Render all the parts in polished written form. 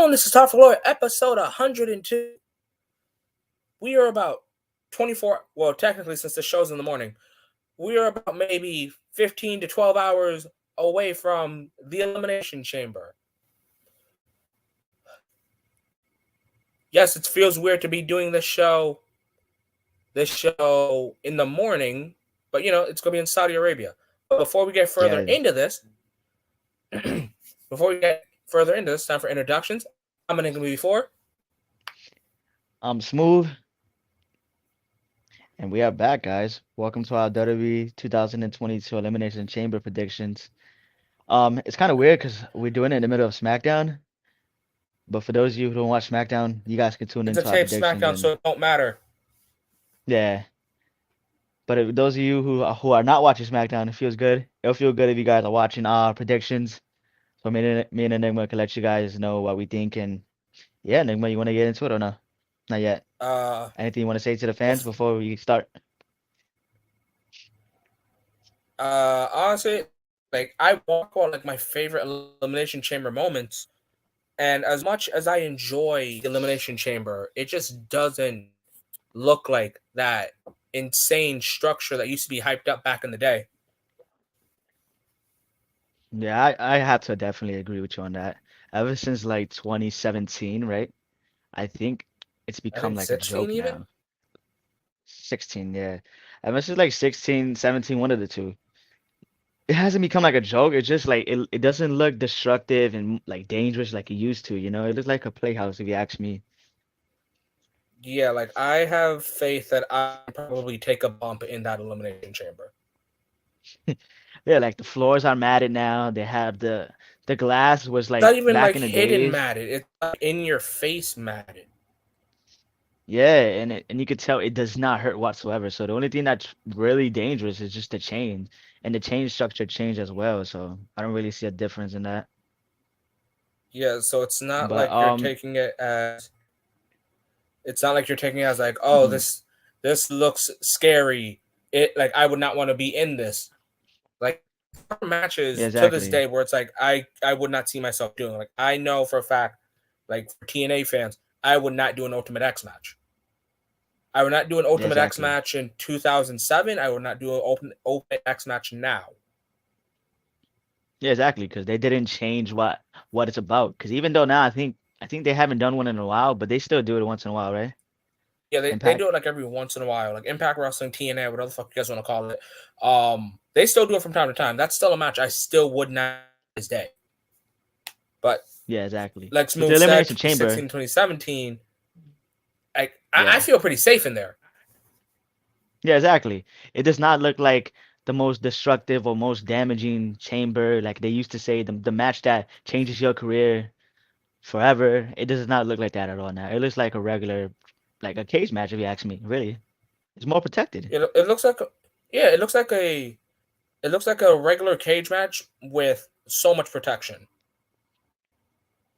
and this is Top Floor, episode 102. We are about 24, well, technically, since the show's in the morning, we are about maybe 15 to 12 hours away from the Elimination Chamber. Yes, it feels weird to be doing this show in the morning, but it's going to be in Saudi Arabia. But before we get further into this, time for introductions. I'm going to be before. I'm Smooth, and we are back, guys. Welcome to our WWE 2022 Elimination Chamber predictions. It's kind of weird because we're doing it in the middle of SmackDown, but for those of you who don't watch SmackDown, you guys can tune It's a into our tape predictions. SmackDown, so it don't matter. Yeah, but if those of you who are not watching SmackDown, it feels good. It'll feel good if you guys are watching our predictions. So me and Enigma can let you guys know what we think. And yeah, Enigma, you want to get into it or no? Not yet. Anything you want to say to the fans before we start? Honestly, I walk on my favorite Elimination Chamber moments, and as much as I enjoy the Elimination Chamber, it just doesn't look like that insane structure that used to be hyped up back in the day. Yeah, I have to definitely agree with you on that. Ever since like 2017, right? I think it's I become think like a 16 joke even. now. 16, yeah. Ever since like 16, 17, one of the two. It hasn't become like a joke. It's just like it doesn't look destructive and like dangerous like it used to, you know? It looks like a playhouse if you ask me. Yeah, I have faith that I can probably take a bump in that Elimination Chamber. Yeah, like the floors are matted now. They have the glass was It's like not even back in the hidden days. matted. It's in your face matted. Yeah, and you could tell it does not hurt whatsoever. So the only thing that's really dangerous is just the chain, and the chain structure changed as well. So I don't really see a difference in that. Yeah, so it's not But like you're taking it as oh, mhm. this looks scary. It I would not want to be in this. Like Yeah, matches to this exactly, day where it's I would not see myself doing. I know for a fact, for TNA fans, I would not do an Ultimate X match. I would not do an yeah, Ultimate X exactly, match in 2007. I would not do an Ultimate X match now. yeah, exactly, because they didn't change what it's about. Because even though now I think they haven't done one in a while, but they still do it once in a while, right? Yeah, they Impact. do it every once in a while, Impact Wrestling, TNA, whatever the fuck you guys want to call it. They still do it from time to time. That's still a match I still would not this day. But Yeah, exactly. like But the Smooth said, Elimination 2016, Chamber, 2017, I yeah, feel pretty safe in there. yeah, exactly. It does not look like the most destructive or most damaging chamber like they used to say the match that changes your career forever. It does not look like that at all now. It looks like a regular, like a cage match, if you ask me. Really, it's more protected. It looks like it looks like a regular cage match with so much protection.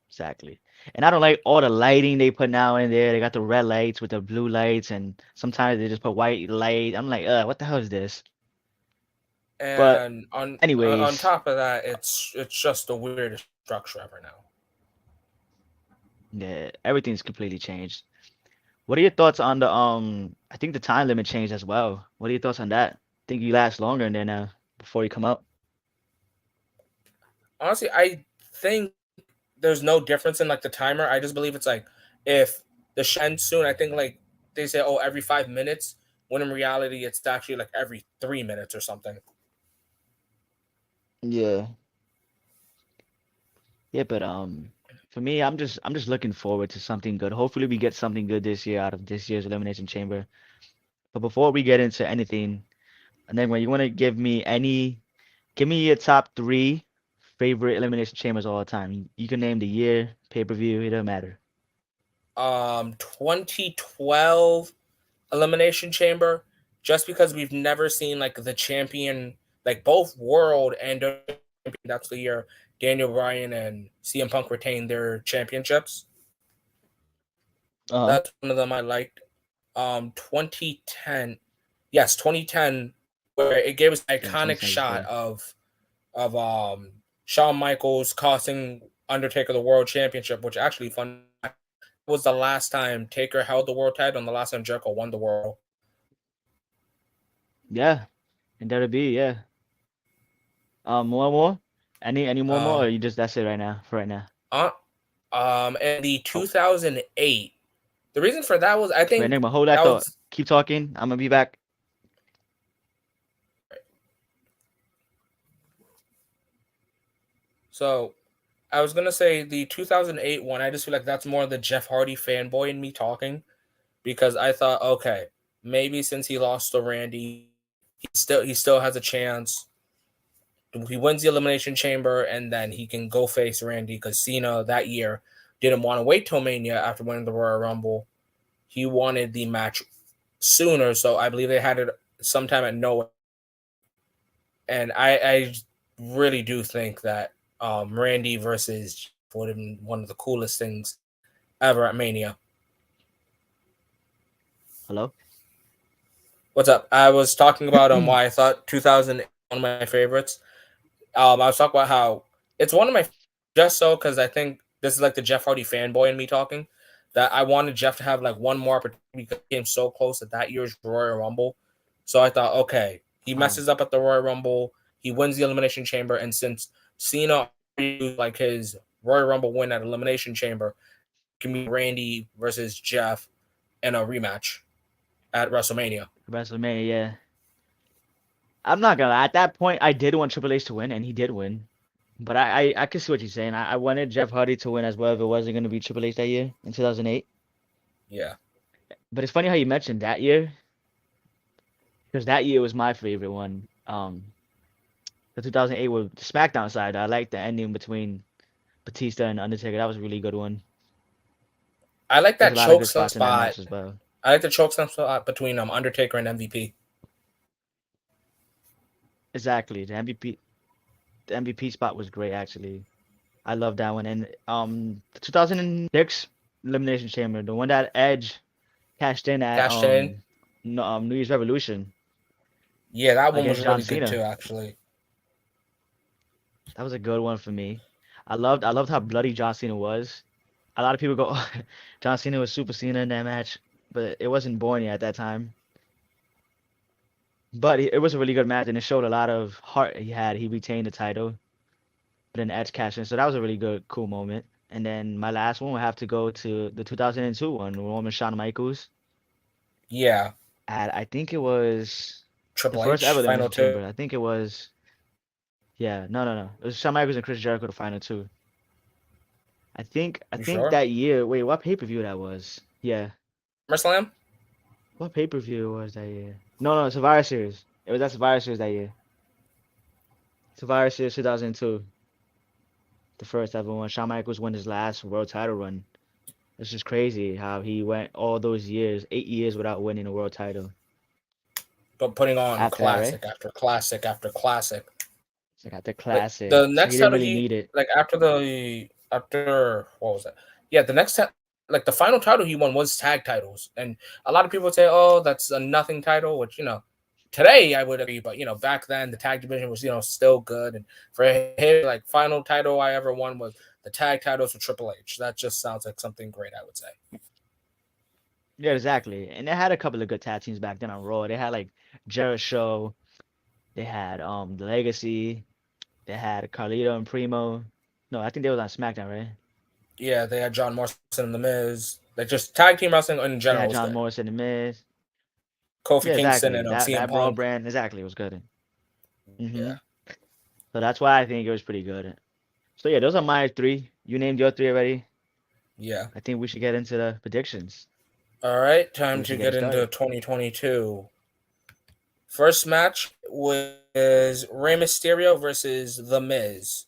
Exactly. And I don't like all the lighting they put now in there. They got the red lights with the blue lights, and sometimes they just put white light. I'm like, what the hell is this? But And on anyways, top of that, it's just the weirdest structure ever now. yeah, everything's completely changed. What are your thoughts on the I think the time limit changed as well. What are your thoughts on that? Think you last longer in there now before you come out? Honestly, I think there's no difference in the timer. I just believe it's if the show ends soon, I think they say every 5 minutes, when in reality it's actually every 3 minutes or something. Yeah. Yeah, but for me, I'm just looking forward to something good. Hopefully we get something good this year out of this year's Elimination Chamber. But before we get into anything, and then when you want to give me your top three favorite Elimination Chambers of all time. You can name the year, pay-per-view, it doesn't matter. 2012 Elimination Chamber, just because we've never seen the champion, both world and champion. That's the year Daniel Bryan and CM Punk retained their championships. Uh-huh. That's one of them I liked. 2010, yes, 2010, where it gave us an Yeah, iconic 2010 is shot good. of Shawn Michaels Undertaker the World Championship, which actually fun was the last time Taker held the world title and the last time Jericho won the world. Yeah, and that'll be yeah. More? Any more, or Um, you just that's it right now for right now? uh, and the Oh, 2008. The reason for that was I wait, think Enigma, hold that that thought. was Keep talking. I'm gonna be back. so. I was gonna say the 2008 one. I just feel like that's more the Jeff Hardy fanboy in me talking because I thought, okay, maybe since he lost to Randy, he still has a chance. He wins the Elimination Chamber, and then he can go face Randy because Cena that year didn't want to wait till Mania after winning the Royal Rumble. He wanted the match sooner, so I believe they had it sometime at nowhere. And I really do think that Randy versus would have been one of the coolest things ever at Mania. Hello? What's up? I was talking about why I thought 2000 one of my favorites. I was talking about how it's one of my just so because I think this is like the Jeff Hardy fanboy in me talking that I wanted Jeff to have like one more opportunity because he came so close at that year's Royal Rumble. So I thought, okay, he Um, messes up at the Royal Rumble, he wins the Elimination Chamber, and since Cena like his Royal Rumble win at Elimination Chamber, can be Randy versus Jeff in a rematch at WrestleMania. WrestleMania, yeah. I'm not gonna lie. At that point, I did want Triple H to win, and he did win. But I can see what you're saying. I wanted Jeff Hardy to win as well if it wasn't gonna be Triple H that year in 2008. Yeah. But it's funny how you mentioned that year because that year was my favorite one. The 2008 with the SmackDown side. I liked the ending between Batista and Undertaker. That was a really good one. I like There's that a lot of good chokeslam spots in that spot. match as well. I like the chokeslam spot between Undertaker and MVP. Exactly. The MVP spot was great actually. I love that one. And the 2006 Elimination Chamber, the one that Edge cashed in at Cashed in. no, New Year's Revolution Yeah, that one was against John really good too, Cena. actually. That was a good one for me. I loved how bloody John Cena was. A lot of people go, John Cena was Super Cena in that match, but it wasn't born yet at that time. But it was a really good match, and it showed a lot of heart he had. He retained the title, but then Edge cashed in, so that was a really good, cool moment. And then my last one would have to go to the 2002 one, the one with Shawn Michaels. Yeah. And I think it was the Triple first H, ever final Elimination two. Chamber. I think it was, yeah, no. It was Shawn Michaels and Chris Jericho the final two. I You think sure? that year. Wait, what pay-per-view that was? Yeah, SummerSlam? what pay-per-view was that year? No, Survivor Series. It was that Survivor Series that year. Survivor Series 2002, the first ever one. Shawn Michaels won his last world title run. It's just crazy how he went all those years, 8 years without winning a world title. But putting on After that, right? classic after classic after classic. So got the Like classic. the So he next didn't title really he need it. like after what was that? Yeah, the next like the final title he won was tag titles, and a lot of people would say, "Oh, that's a nothing title," which today I would agree, but back then the tag division was still good, and for him, like final title I ever won was the tag titles with Triple H. That just sounds like something great, I would say. Yeah, exactly. And they had a couple of good tag teams back then on Raw. They had like Jericho. They had the Legacy. They had Carlito and Primo. No, I think they was on SmackDown, right? Yeah, they had John Morrison and The Miz. Like just tag team wrestling in They general had was John good. Morrison and Miz. Kofi Yeah, Kingston exactly. and That CM that Brawl Punk. brand exactly was good. Yeah, So that's why I think it was pretty good. So yeah, those are my three. You named your three already. yeah. I think we should get into the predictions. All right, I think time we to should get get it into started. 2022. First match was Rey Mysterio versus The Miz.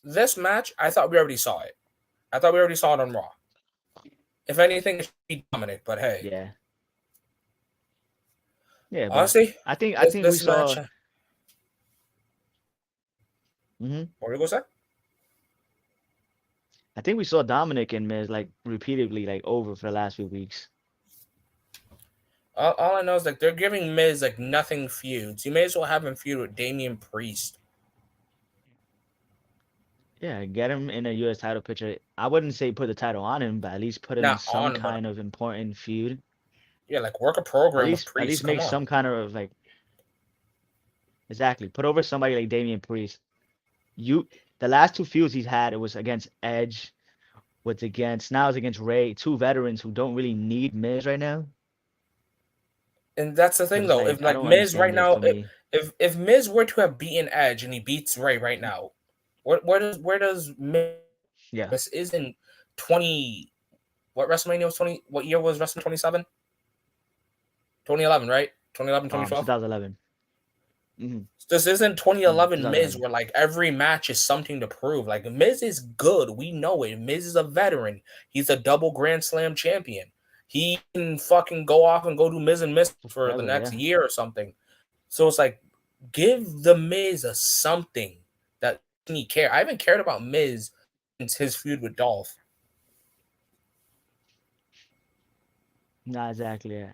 This match, I thought we already saw it. I thought we already saw it on Raw. If anything, it should be Dominic, but hey, Yeah. Yeah, but honestly, I this think we this match. saw. hmm What are you gonna say? I think we saw Dominic and Miz like repeatedly like over for the last few weeks. All I know is like they're giving Miz like nothing feuds. You may as well have him feud with Damian Priest. Yeah, get him in a U.S. title picture. I wouldn't say put the title on him, but at least put him in Not some on him, kind but of important feud. yeah, like work a program with At Priest. least Come make on. some kind of like exactly put over somebody like Damian Priest. You the last two feuds he's had, it was against Edge, was against now it's against Ray, two veterans who don't really need Miz right now. And that's the But thing it's though. like If I like don't Miz understand right this now, for me. if Miz were to have beaten Edge and he beats Ray right now, where does Miz? Yeah. This isn't 20. What WrestleMania was 20? What year was WrestleMania 27? 2011, right? 2011, 2012. 2011. Mm-hmm. This isn't Mm-hmm. 2011 Miz 2011. where like every match is something to prove. Like Miz is good, we know it. Miz is a veteran. He's a double Grand Slam champion. He can fucking go off and go do Miz and Miz for the Forever, next yeah. year or something. So it's like give the Miz a something that he care. I haven't cared about Miz since his feud with Dolph. Not exactly. Yeah.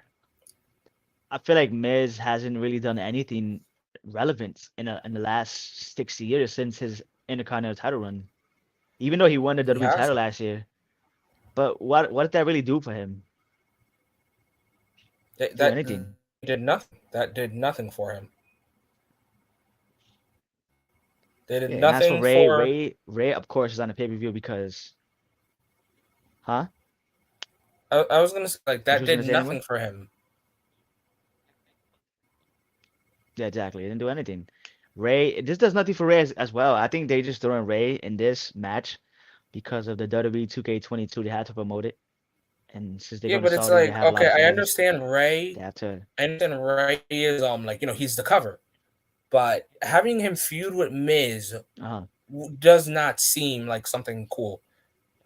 I feel like Miz hasn't really done anything relevant in the last 6 years since his Intercontinental title run. Even though he won the He WWE title hasn't. last year, but what did that really do for him? Do That anything? did nothing. That did nothing for him. They did Yeah, and as for nothing Ray, for. Ray of course is on the pay-per-view because, huh? I was gonna say like What you that was did gonna say anyway? nothing for him. Yeah, exactly. He didn't do anything. Ray, this does nothing for Ray as well. I think they just throwing Ray in this match because of the WWE 2K22. They had to promote it, and since they're Yeah, going to but it's Saudi, they like have a lot okay, of I fans. understand Ray. They have to. I understand Ray is like he's the cover, but having him feud with Miz Uh-huh. does not seem like something cool.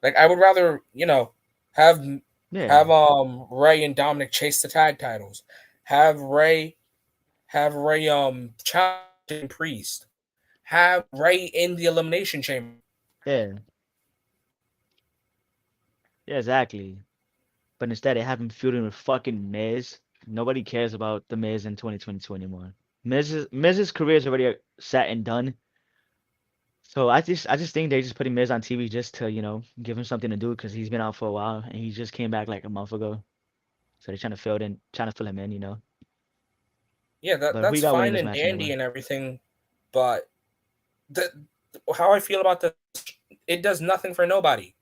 Like I would rather have Yeah. have Ray and Dominic chase the tag titles, have Ray challenge Priest, have Ray in the Elimination Chamber. Yeah. Yeah, exactly. But instead, they have him feuding with fucking Miz. Nobody cares about the Miz in 2022 anymore. Miz's career is already set and done. So I just think they're just putting Miz on TV just to, give him something to do because he's been out for a while and he just came back like a month ago. So they're trying to fill him in. Yeah, But who that's you got winning fine this and match dandy anyway? and everything, but the how I feel about it does nothing for nobody.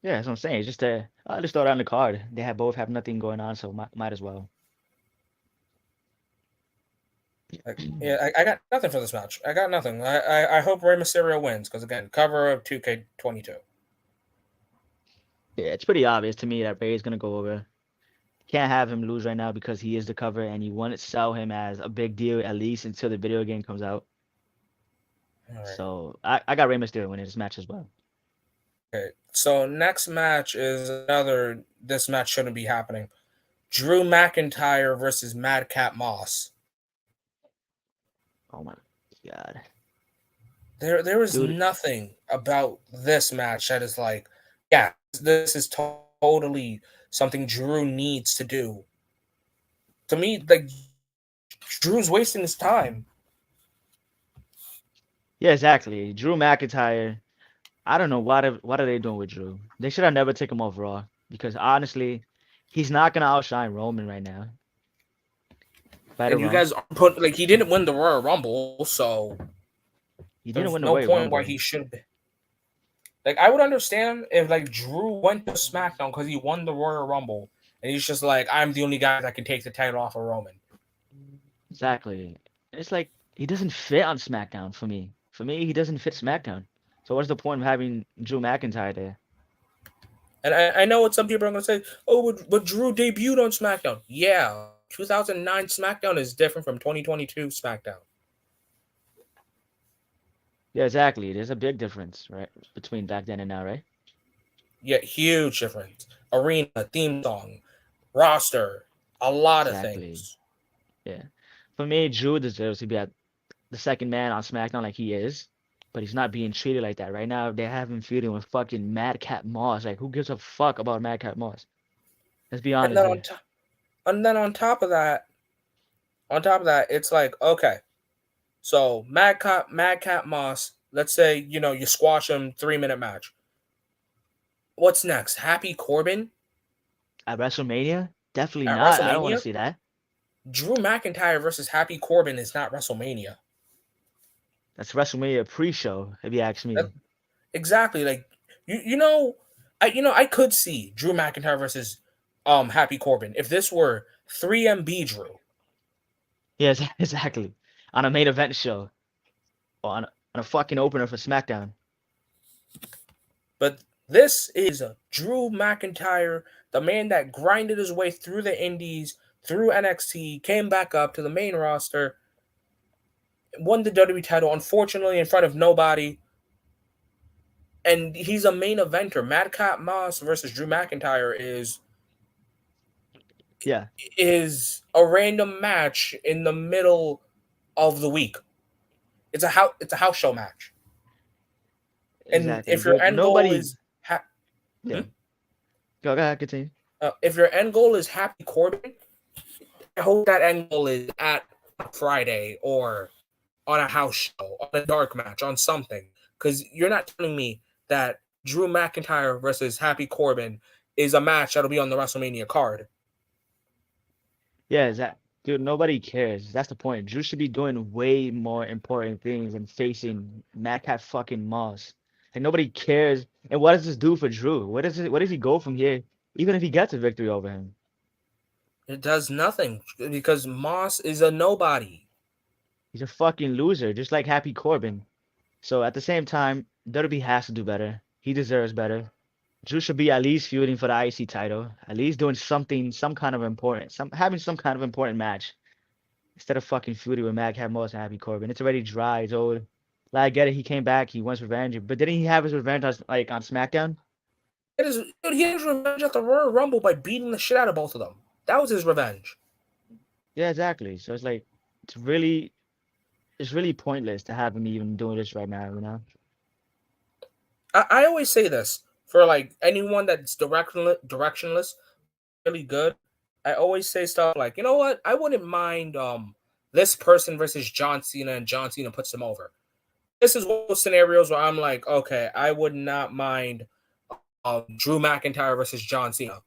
Yeah, that's what I'm saying. It's just just throw it on the card. They have both have nothing going on, so might as well. Like, yeah, I got nothing for this match. I got nothing. I hope Rey Mysterio wins because again, cover of 2K22. Yeah, it's pretty obvious to me that Rey is gonna go over. Can't have him lose right now because he is the cover and you want to sell him as a big deal at least until the video game comes out. All right. So I got Rey Mysterio winning this match as well. Okay. So next match is another. This match shouldn't be happening. Drew McIntyre versus Madcap Moss. Oh my God. There was Dude, nothing about this match that is like, yeah, this is totally something Drew needs to do. To me, like Drew's wasting his time. yeah, exactly. Drew McIntyre. I don't know what are they doing with Drew. They should have never taken him off Raw because honestly, he's not gonna outshine Roman right now. Right or And you wrong. guys put like he didn't win the Royal Rumble, so He didn't there's win the no Royal point why he Rumble. should be. Like I would understand if like Drew went to SmackDown because he won the Royal Rumble, and he's just like, I'm the only guy that can take the title off of Roman. Exactly. It's like he doesn't fit on SmackDown for me. For me, he doesn't fit SmackDown. So what's the point of having Drew McIntyre there? And I know what some people are gonna say. Oh, but Drew debuted on SmackDown. Yeah, 2009 SmackDown is different from 2022 SmackDown. Yeah, exactly. There's a big difference, right, between back then and now, right? Yeah, huge difference. Arena, theme song, roster, a lot of Exactly. things. Yeah. For me, Drew deserves to be at the second man on SmackDown like he is, but he's not being treated like that. Right now, they have him feuding with fucking Madcap Moss. Like, who gives a fuck about Madcap Moss? Let's be And honest then here. on top of that, it's like okay, so Madcap Moss Let's say, you squash him, 3-minute match. What's next? Happy Corbin At WrestleMania? Definitely at not. I don't want to WrestleMania? see that. Drew McIntyre versus Happy Corbin is not WrestleMania. That's WrestleMania pre-show, if you ask That, me. exactly. Like I could see Drew McIntyre versus Happy Corbin if this were 3MB Drew. Yes, exactly. On a main event show. Or on a fucking opener for SmackDown. But this is Drew McIntyre, the man that grinded his way through the indies, through NXT, came back up to the main roster, won the WWE title, unfortunately in front of nobody. And he's a main eventer. Madcap Moss versus Drew McIntyre Yeah, is a random match in the middle of the week. It's a house show match. And exactly. if your Dude, end goal nobody. is Yeah. Go ahead, continue. if your end goal is Happy Corbin, I hope that end goal is at Friday or on a house show, on a dark match, on something. Because you're not telling me that Drew McIntyre versus Happy Corbin is a match that'll be on the WrestleMania card. Yeah, dude, nobody cares. That's the point. Drew should be doing way more important things than facing Madcap fucking Moss. Like nobody cares. And what does this do for Drew? Where does he go from here? Even if he gets a victory over him. It does nothing because Moss is a nobody. He's a fucking loser, just like Happy Corbin. So at the same time, WWE has to do better. He deserves better. Drew should be at least feuding for the IC title, at least doing something, some kind of important, having some kind of important match instead of fucking feuding with Madcap Moss and Happy Corbin. It's already dry. It's old. Like, I get it. He came back. He wants revenge, but didn't he have his revenge on SmackDown? He had his revenge at the Royal Rumble by beating the shit out of both of them. That was his revenge. Yeah, exactly. So it's like it's really pointless to have him even doing this right now. You know? I always say this for like anyone that's directionless, really good. I always say stuff like, you know what? I wouldn't mind this person versus John Cena and John Cena puts them over. This is one of those scenarios where I'm like, okay, I would not mind Drew McIntyre versus John Cena.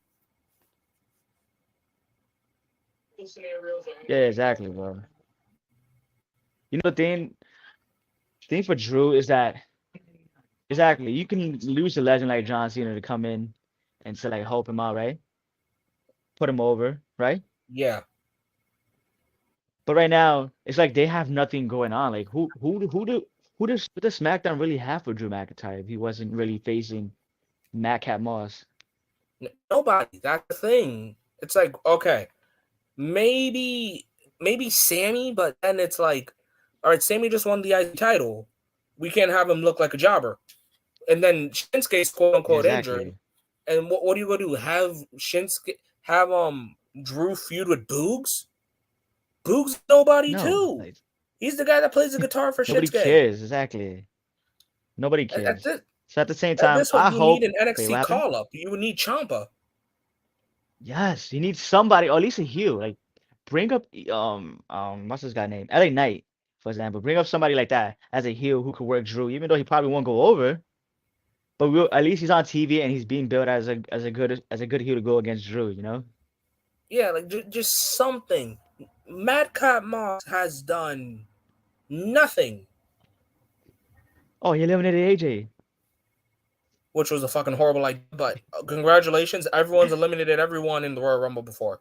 Yeah, exactly, bro. You know, the thing for Drew is that exactly you can lose a legend like John Cena to come in and to like help him out, right? Put him over, right? Yeah, But right now, it's like they have nothing going on. Like who does SmackDown really have for Drew McIntyre if he wasn't really facing Madcap Moss? nobody. That's the thing. It's like, okay, maybe Sammy, but then it's like, all right, Sammy just won the IC title. We can't have him look like a jobber. And then Shinsuke's quote unquote injured. Exactly. And what are you gonna do? Have Drew feud with Boogs? Boogs nobody No, too. like He's the guy that plays the guitar for nobody Shinsuke. cares. Exactly. Nobody At cares. this So at the same at time, this point, I you need hope. an Wait, what NXT happened? call up. You would need Ciampa. Yes, you need somebody, or at least a heel. Like bring up what's this guy name? LA Knight, for example. Bring up somebody like that as a heel who could work Drew, even though he probably won't go over. But at least he's on TV and he's being built as a good heel to go against Drew, you know? Yeah, like just something. Madcap Moss has done nothing, Oh, he eliminated AJ. which was a fucking horrible idea. But congratulations, everyone's eliminated everyone in the Royal Rumble before.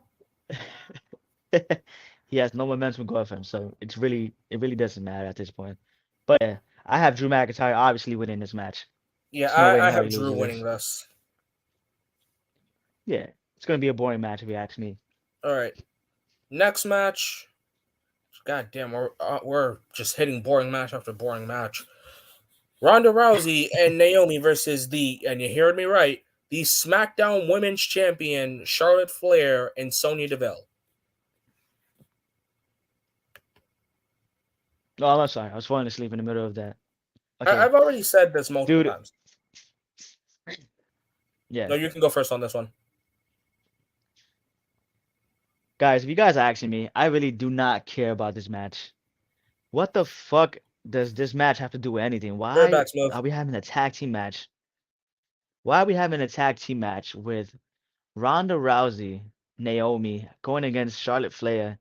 He has no momentum going for him, so it really doesn't matter at this point. But yeah, I have Drew McIntyre obviously winning this match. Yeah, There's no way in I hell have he Drew loses winning this. this. Yeah, it's gonna be a boring match if you ask me. All right, next match. God damn, we're just hitting boring match after boring match. Ronda Rousey and Naomi versus and you heard me right, the SmackDown Women's Champion Charlotte Flair and Sonya Deville. Oh, I'm sorry, I was falling asleep in the middle of that. Okay, I've already said this multiple dude. times. Yeah, No, you can go first on this one. guys, if you guys are asking me, I really do not care about this match. What the fuck? does this match have to do with anything? You're Why back, Smooth. are we having a tag team match? Why are we having a tag team match with Ronda Rousey, Naomi going against Charlotte Flair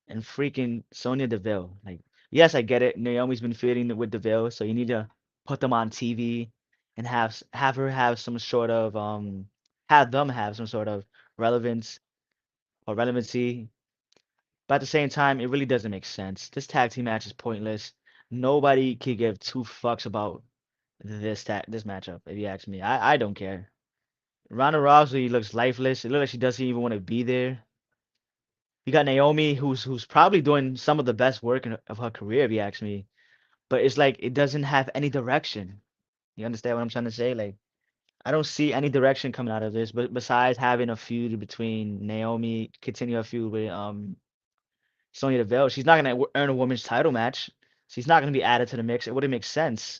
and freaking Sonya Deville? Like, yes, I get it. Naomi's been feuding with Deville, so you need to put them on TV and have her have some sort of have them have some sort of relevance or relevancy. But at the same time, it really doesn't make sense. This tag team match is pointless. Nobody can give two fucks about this matchup, if you ask me. I don't care. Ronda Rousey looks lifeless. It looks like she doesn't even want to be there. You got Naomi, who's probably doing some of the best work of her career, if you ask me. But it's like it doesn't have any direction. You understand what I'm trying to say? Like I don't see any direction coming out of this, but besides having a feud between Naomi, continue a feud with Sonya Deville, she's not gonna earn a women's title match. She's not gonna be added to the mix. It wouldn't make sense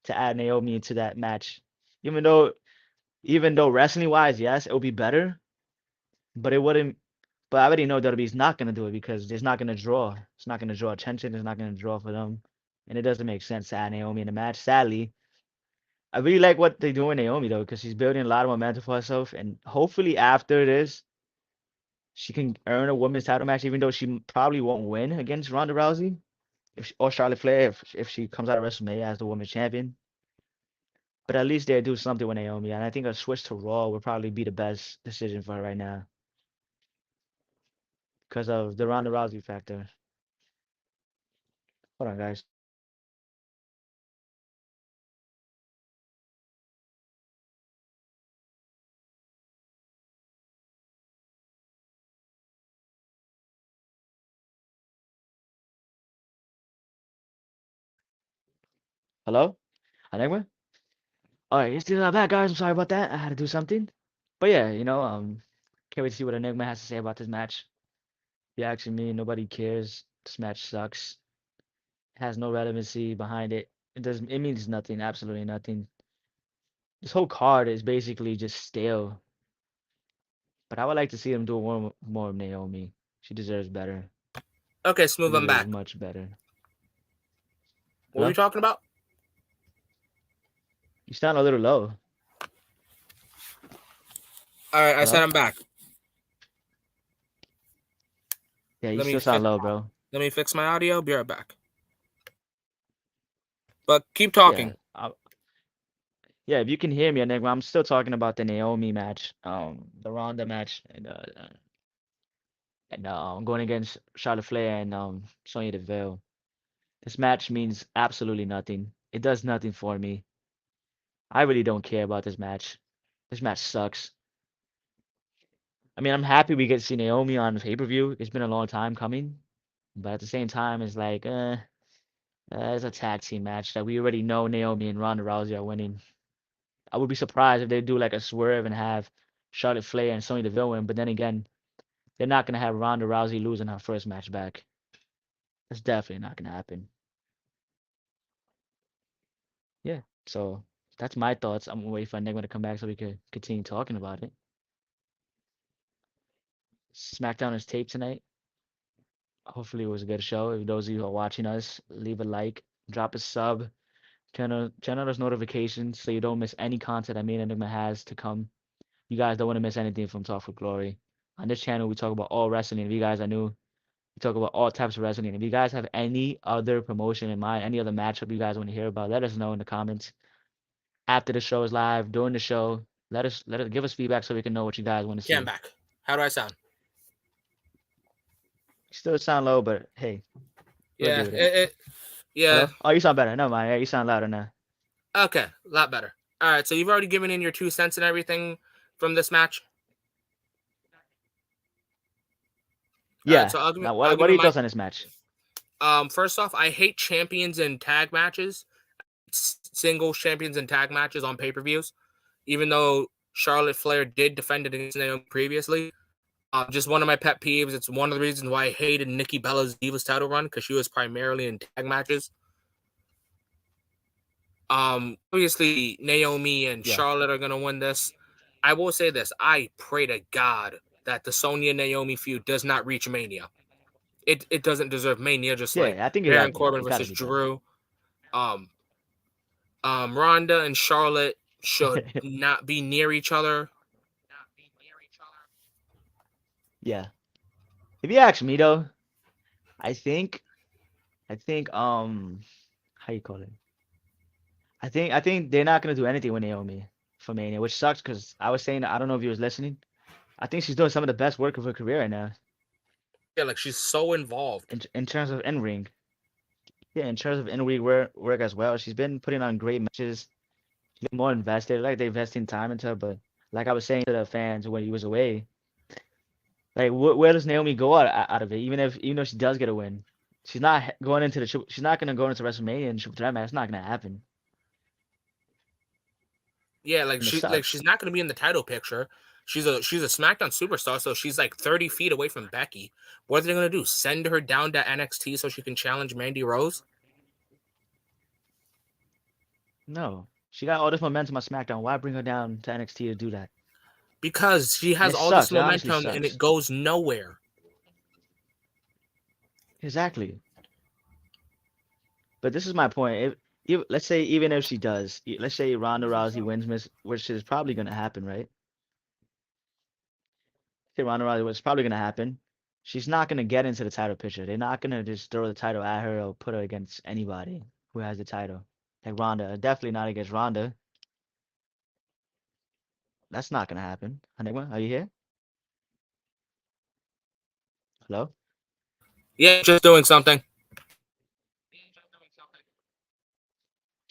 to add Naomi into that match, even though even though wrestling wise, yes, it would be better, but it wouldn't. But I already know WWE's not gonna do it because it's not gonna draw. It's not gonna draw attention. It's not gonna draw for them, and it doesn't make sense to add Naomi in the match. Sadly, I really like what they do with Naomi though, because she's building a lot of momentum for herself, and hopefully after this, she can earn a women's title match, even though she probably won't win against Ronda Rousey or Charlotte Flair if she comes out of WrestleMania as the women's champion. But at least they do something with Naomi, and I think a switch to Raw would probably be the best decision for her right now because of the Ronda Rousey factor. Hold on, guys. Hello? Enigma? All right, you're still back, guys. I'm sorry about that. I had to do something. But yeah, can't wait to see what Enigma has to say about this match. If you asking me, nobody cares. This match sucks. It has no relevancy behind it. It means nothing, absolutely nothing. This whole card is basically just stale. But I would like to see them do more of Naomi. She deserves better. Okay, She Smooth, I'm deserves back. much better. What were you Hello? talking about? You sound a little low. All right, I said Hello? I'm back. Yeah, you Let me still sound fix. low, bro. Let me fix my audio. Be right back. But keep Yeah. talking. Yeah, if you can hear me, Enigma, I'm still talking about the Naomi match, the Ronda match, and going against Charlotte Flair and Sonya Deville. This match means absolutely nothing. It does nothing for me. I really don't care about this match. This match sucks. I mean, I'm happy we get to see Naomi on pay-per-view. It's been a long time coming, but at the same time, it's like, it's a tag team match that we already know Naomi and Ronda Rousey are winning. I would be surprised if they do like a swerve and have Charlotte Flair and Sonya Deville win, but then again, they're not gonna have Ronda Rousey losing her first match back. That's definitely not gonna happen. Yeah. So that's my thoughts. I'm waiting for Enigma to come back so we could continue talking about it. SmackDown is taped tonight. Hopefully it was a good show. If those of you who are watching us, leave a like, drop a sub, turn on those notifications so you don't miss any content I mean Enigma has to come. You guys don't want to miss anything from Talk for Glory. On this channel, we talk about all wrestling. If you guys are new, we talk about all types of wrestling. If you guys have any other promotion in mind, any other matchup you guys want to hear about, let us know in the comments. After the show is live, during the show, let us give us feedback so we can know what you guys want to Okay, I'm see. back. How do I sound? Still sound low, but hey, we'll Yeah, deal with it. yeah. Hello? Oh, you sound better. No mind. Yeah, you sound louder now. Okay, a lot better. All right, so you've already given in your 2 cents and everything from this match. All right, Yeah. so Now, I'll what give are you your my thoughts on this match? first off, I hate champions in tag matches, singles champions in tag matches on pay-per-views. Even though Charlotte Flair did defend it against Naomi previously, just one of my pet peeves. It's one of the reasons why I hated Nikki Bella's Divas title run because she was primarily in tag matches. Obviously Naomi and Yeah. Charlotte are gonna win this. I will say this: I pray to God that the Sonya Naomi feud does not reach Mania. It doesn't deserve Mania, just like Yeah, I think Baron yeah, Corbin it gotta versus be done. Drew. Ronda and Charlotte should not be near each other. Yeah. If you ask me though, I think how you call it? I think they're not gonna do anything with Naomi for Mania, which sucks because I was saying I don't know if you was listening. I think she's doing some of the best work of her career right now Yeah, like she's so involved. in terms of in ring. Yeah, in terms of in ring work as well. She's been putting on great matches. She's been more invested. Like they investing time into her, but like I was saying to the fans when he was away, like where does Naomi go out of it? Even though she does get a win, she's not going into she's not gonna go into WrestleMania and triple threat match. It's not gonna happen, Yeah, like and it she's sucks. not going to be in the title picture. She's a SmackDown superstar, so she's like 30 feet away from Becky. What are they going to do? Send her down to NXT so she can challenge Mandy Rose? No, she got all this momentum on SmackDown. Why bring her down to NXT to do that? Because she And has it all this sucks. It honestly momentum and it sucks. goes nowhere. Exactly. But this is my point. If let's say even if she does, let's say Ronda Rousey wins, which is probably gonna happen, right? Say Ronda Rousey, what's probably gonna happen. She's not gonna get into the title picture. They're not gonna just throw the title at her or put her against anybody who has the title. Like Ronda, definitely not against Ronda. That's not gonna happen. Enigma, are you here? Hello? Yeah, just doing something.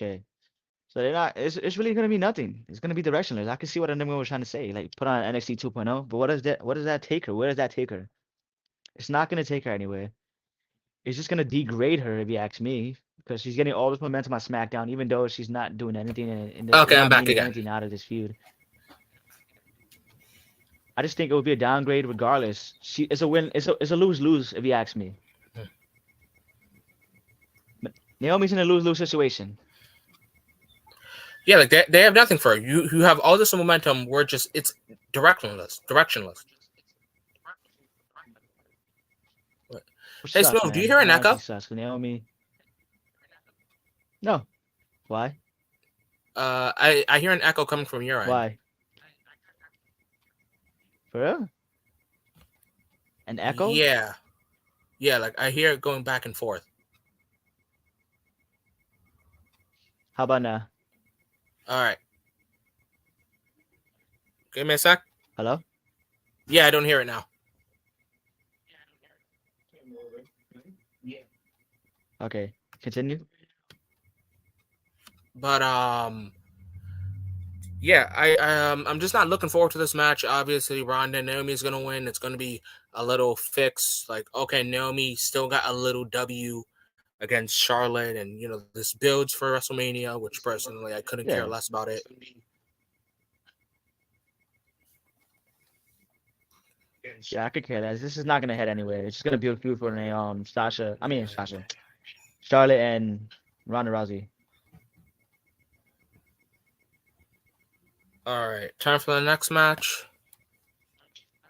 Okay. So they're not. It's really gonna be nothing. It's gonna be directionless. I can see what Enigma was trying to say. Like put on NXT 2.0, but what does that? What does that take her? Where does that take her? It's not gonna take her anywhere. It's just gonna degrade her, if you ask me, because she's getting all this momentum on SmackDown, even though she's not doing anything Okay, they're I'm not back making again. anything out of this feud. I just think it would be a downgrade regardless. It's a win. It's a lose lose, if you ask me. Naomi's in a lose lose situation. Yeah, like they have nothing for her. You have all this momentum. We're just it's directionless. Which Hey sucks, Smooth, do you man. hear It an honestly echo? sucks. 'Cause Naomi, no. Why? I hear an echo coming from your end. Why? For real? An echo? Yeah, yeah, like I hear it going back and forth. How about now? All right, give me a sec. Hello? Yeah, I don't hear it now. Okay. Continue. But yeah, I'm just not looking forward to this match. Obviously, Ronda and Naomi is gonna win. It's gonna be a little fix. Like, okay, Naomi still got a little W against Charlotte, and this builds for WrestleMania, which personally I couldn't care Yeah. less about it. Yeah, I could care less. This is not gonna head anywhere. It's just gonna be a feud for Sasha. Charlotte and Ronda Rousey. All right, time for the next match.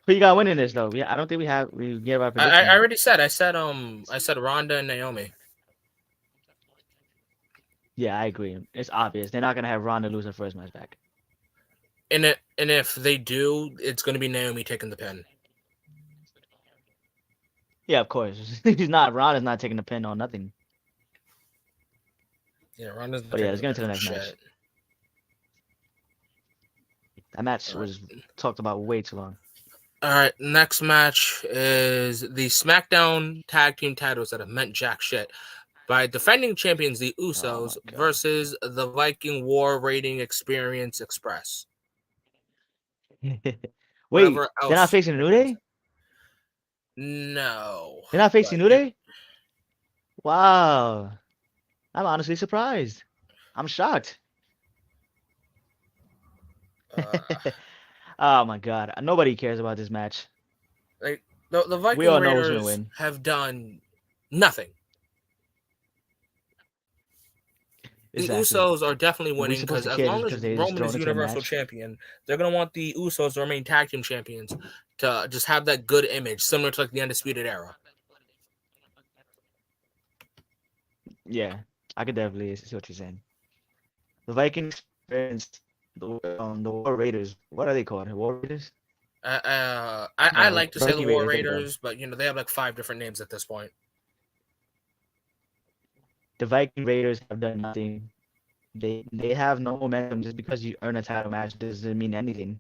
Who you got winning this though? Yeah, I don't think we gave our I prediction. already said I said Ronda and Naomi. Yeah, I agree. It's obvious. They're not gonna have Ronda lose her first match back. And if they do, it's gonna be Naomi taking the pin. Yeah, of course. He's not Ronda's not taking the pin on nothing. Yeah, Ronda's not But yeah, taking let's the get pin into the for next match. shit. That match All right. was talked about way too long. All right, next match is the SmackDown Tag Team titles that have meant jack shit by defending champions the Oh my Usos god. versus the Viking War Rating Experience Express. Wait, Whatever they're not else. facing New Day? No, They're not but facing New Day? Wow. I'm honestly surprised. I'm shocked. uh, Oh my god. Nobody cares about this match. like the We Viking all know who's gonna Raiders win. have done nothing. The Exactly. Usos are definitely And we winning supposed because to as care just long as because they just Roman thrown is into a Universal match? Champion, they're gonna want the Usos to remain Tag Team Champions to just have that good image, similar to like the Undisputed Era. Yeah. I could definitely see what you're saying. The Vikings against the War Raiders. What are they called? War Raiders? I No, like to say the Viking War Raiders. There you go. Raiders, but they have like 5 different names at this point. The Viking Raiders have done nothing. They have no momentum. Just because you earn a title match doesn't mean anything.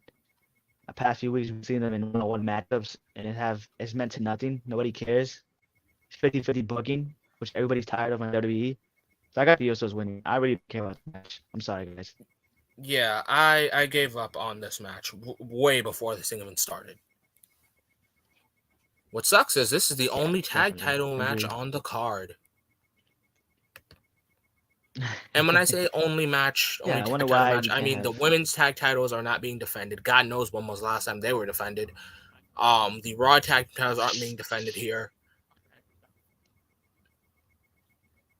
The past few weeks we've seen them in one-on-one matchups, and it's meant to nothing. Nobody cares. It's 50-50 booking, which everybody's tired of on WWE. So I got the Usos winning. I really don't care about the match. I'm sorry, guys. Yeah, I gave up on this match way before this thing even started. What sucks is this is the only tag Definitely. title match Agreed. on the card. And when I say only Yeah, I tag wonder title why match, we I can't mean the have. women's tag titles are not being defended. God knows when was the last time they were defended. The Raw tag titles aren't being defended here.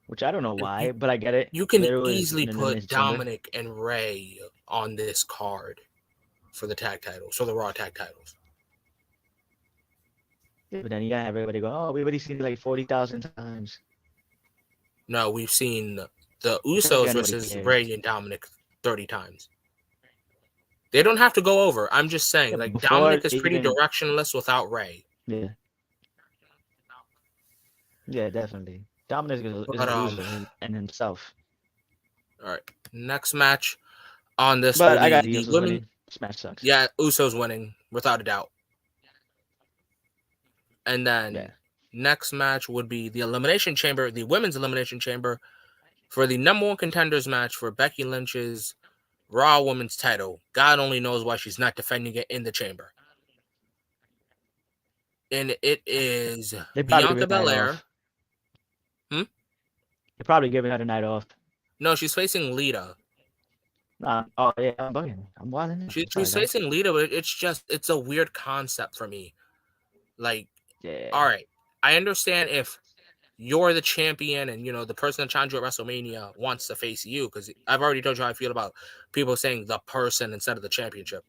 Which I don't know You, why, but I get it. you can There was easily an put elimination chamber. Dominic and Rey on this card for the tag titles, so the Raw tag titles. Yeah, but then you gotta have everybody go, oh, we already seen it like 40,000 times. No, we've seen the I don't think Usos anybody versus cares. Rey and Dominic 30 times. They don't have to go over. I'm just saying, Yeah, but like, before Dominic is they pretty even, directionless without Rey. yeah, yeah, definitely. Dominic is But a loser in himself. all right. Next match on this will But I got be the the Usos women. winning. Smash sucks. Yeah, Usos winning without a doubt. And then Yeah. next match would be the Elimination Chamber, the women's Elimination Chamber, for the number one contenders match for Becky Lynch's Raw Women's title. God only knows why she's not defending it in the chamber. And it is They probably Bianca giving the night Belair. off. They're probably giving her the night off. No, she's facing Lita. Oh, yeah, I'm bugging. I'm wilding. Sorry, She's guys. facing Lita, but it's a weird concept for me. Like, Yeah. all right, I understand if you're the champion and the person that challenged you at WrestleMania wants to face you, because I've already told you how I feel about people saying the person instead of the championship.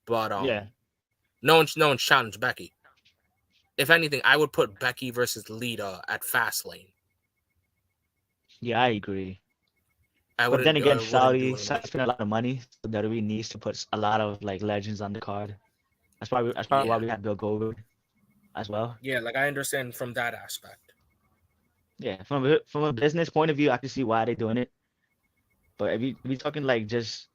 But Yeah. no one's challenged Becky. If anything, I would put Becky versus Lita at Fastlane. Yeah, I agree. I But then wouldn't again, wouldn't do Saudi Elimination. spent a lot of money, so WWE needs to put a lot of like legends on the card. That's probably why Yeah, we have Bill Goldberg as well. yeah, like I understand from that aspect. Yeah, from a business point of view, I can see why they're doing it. But if you talking like just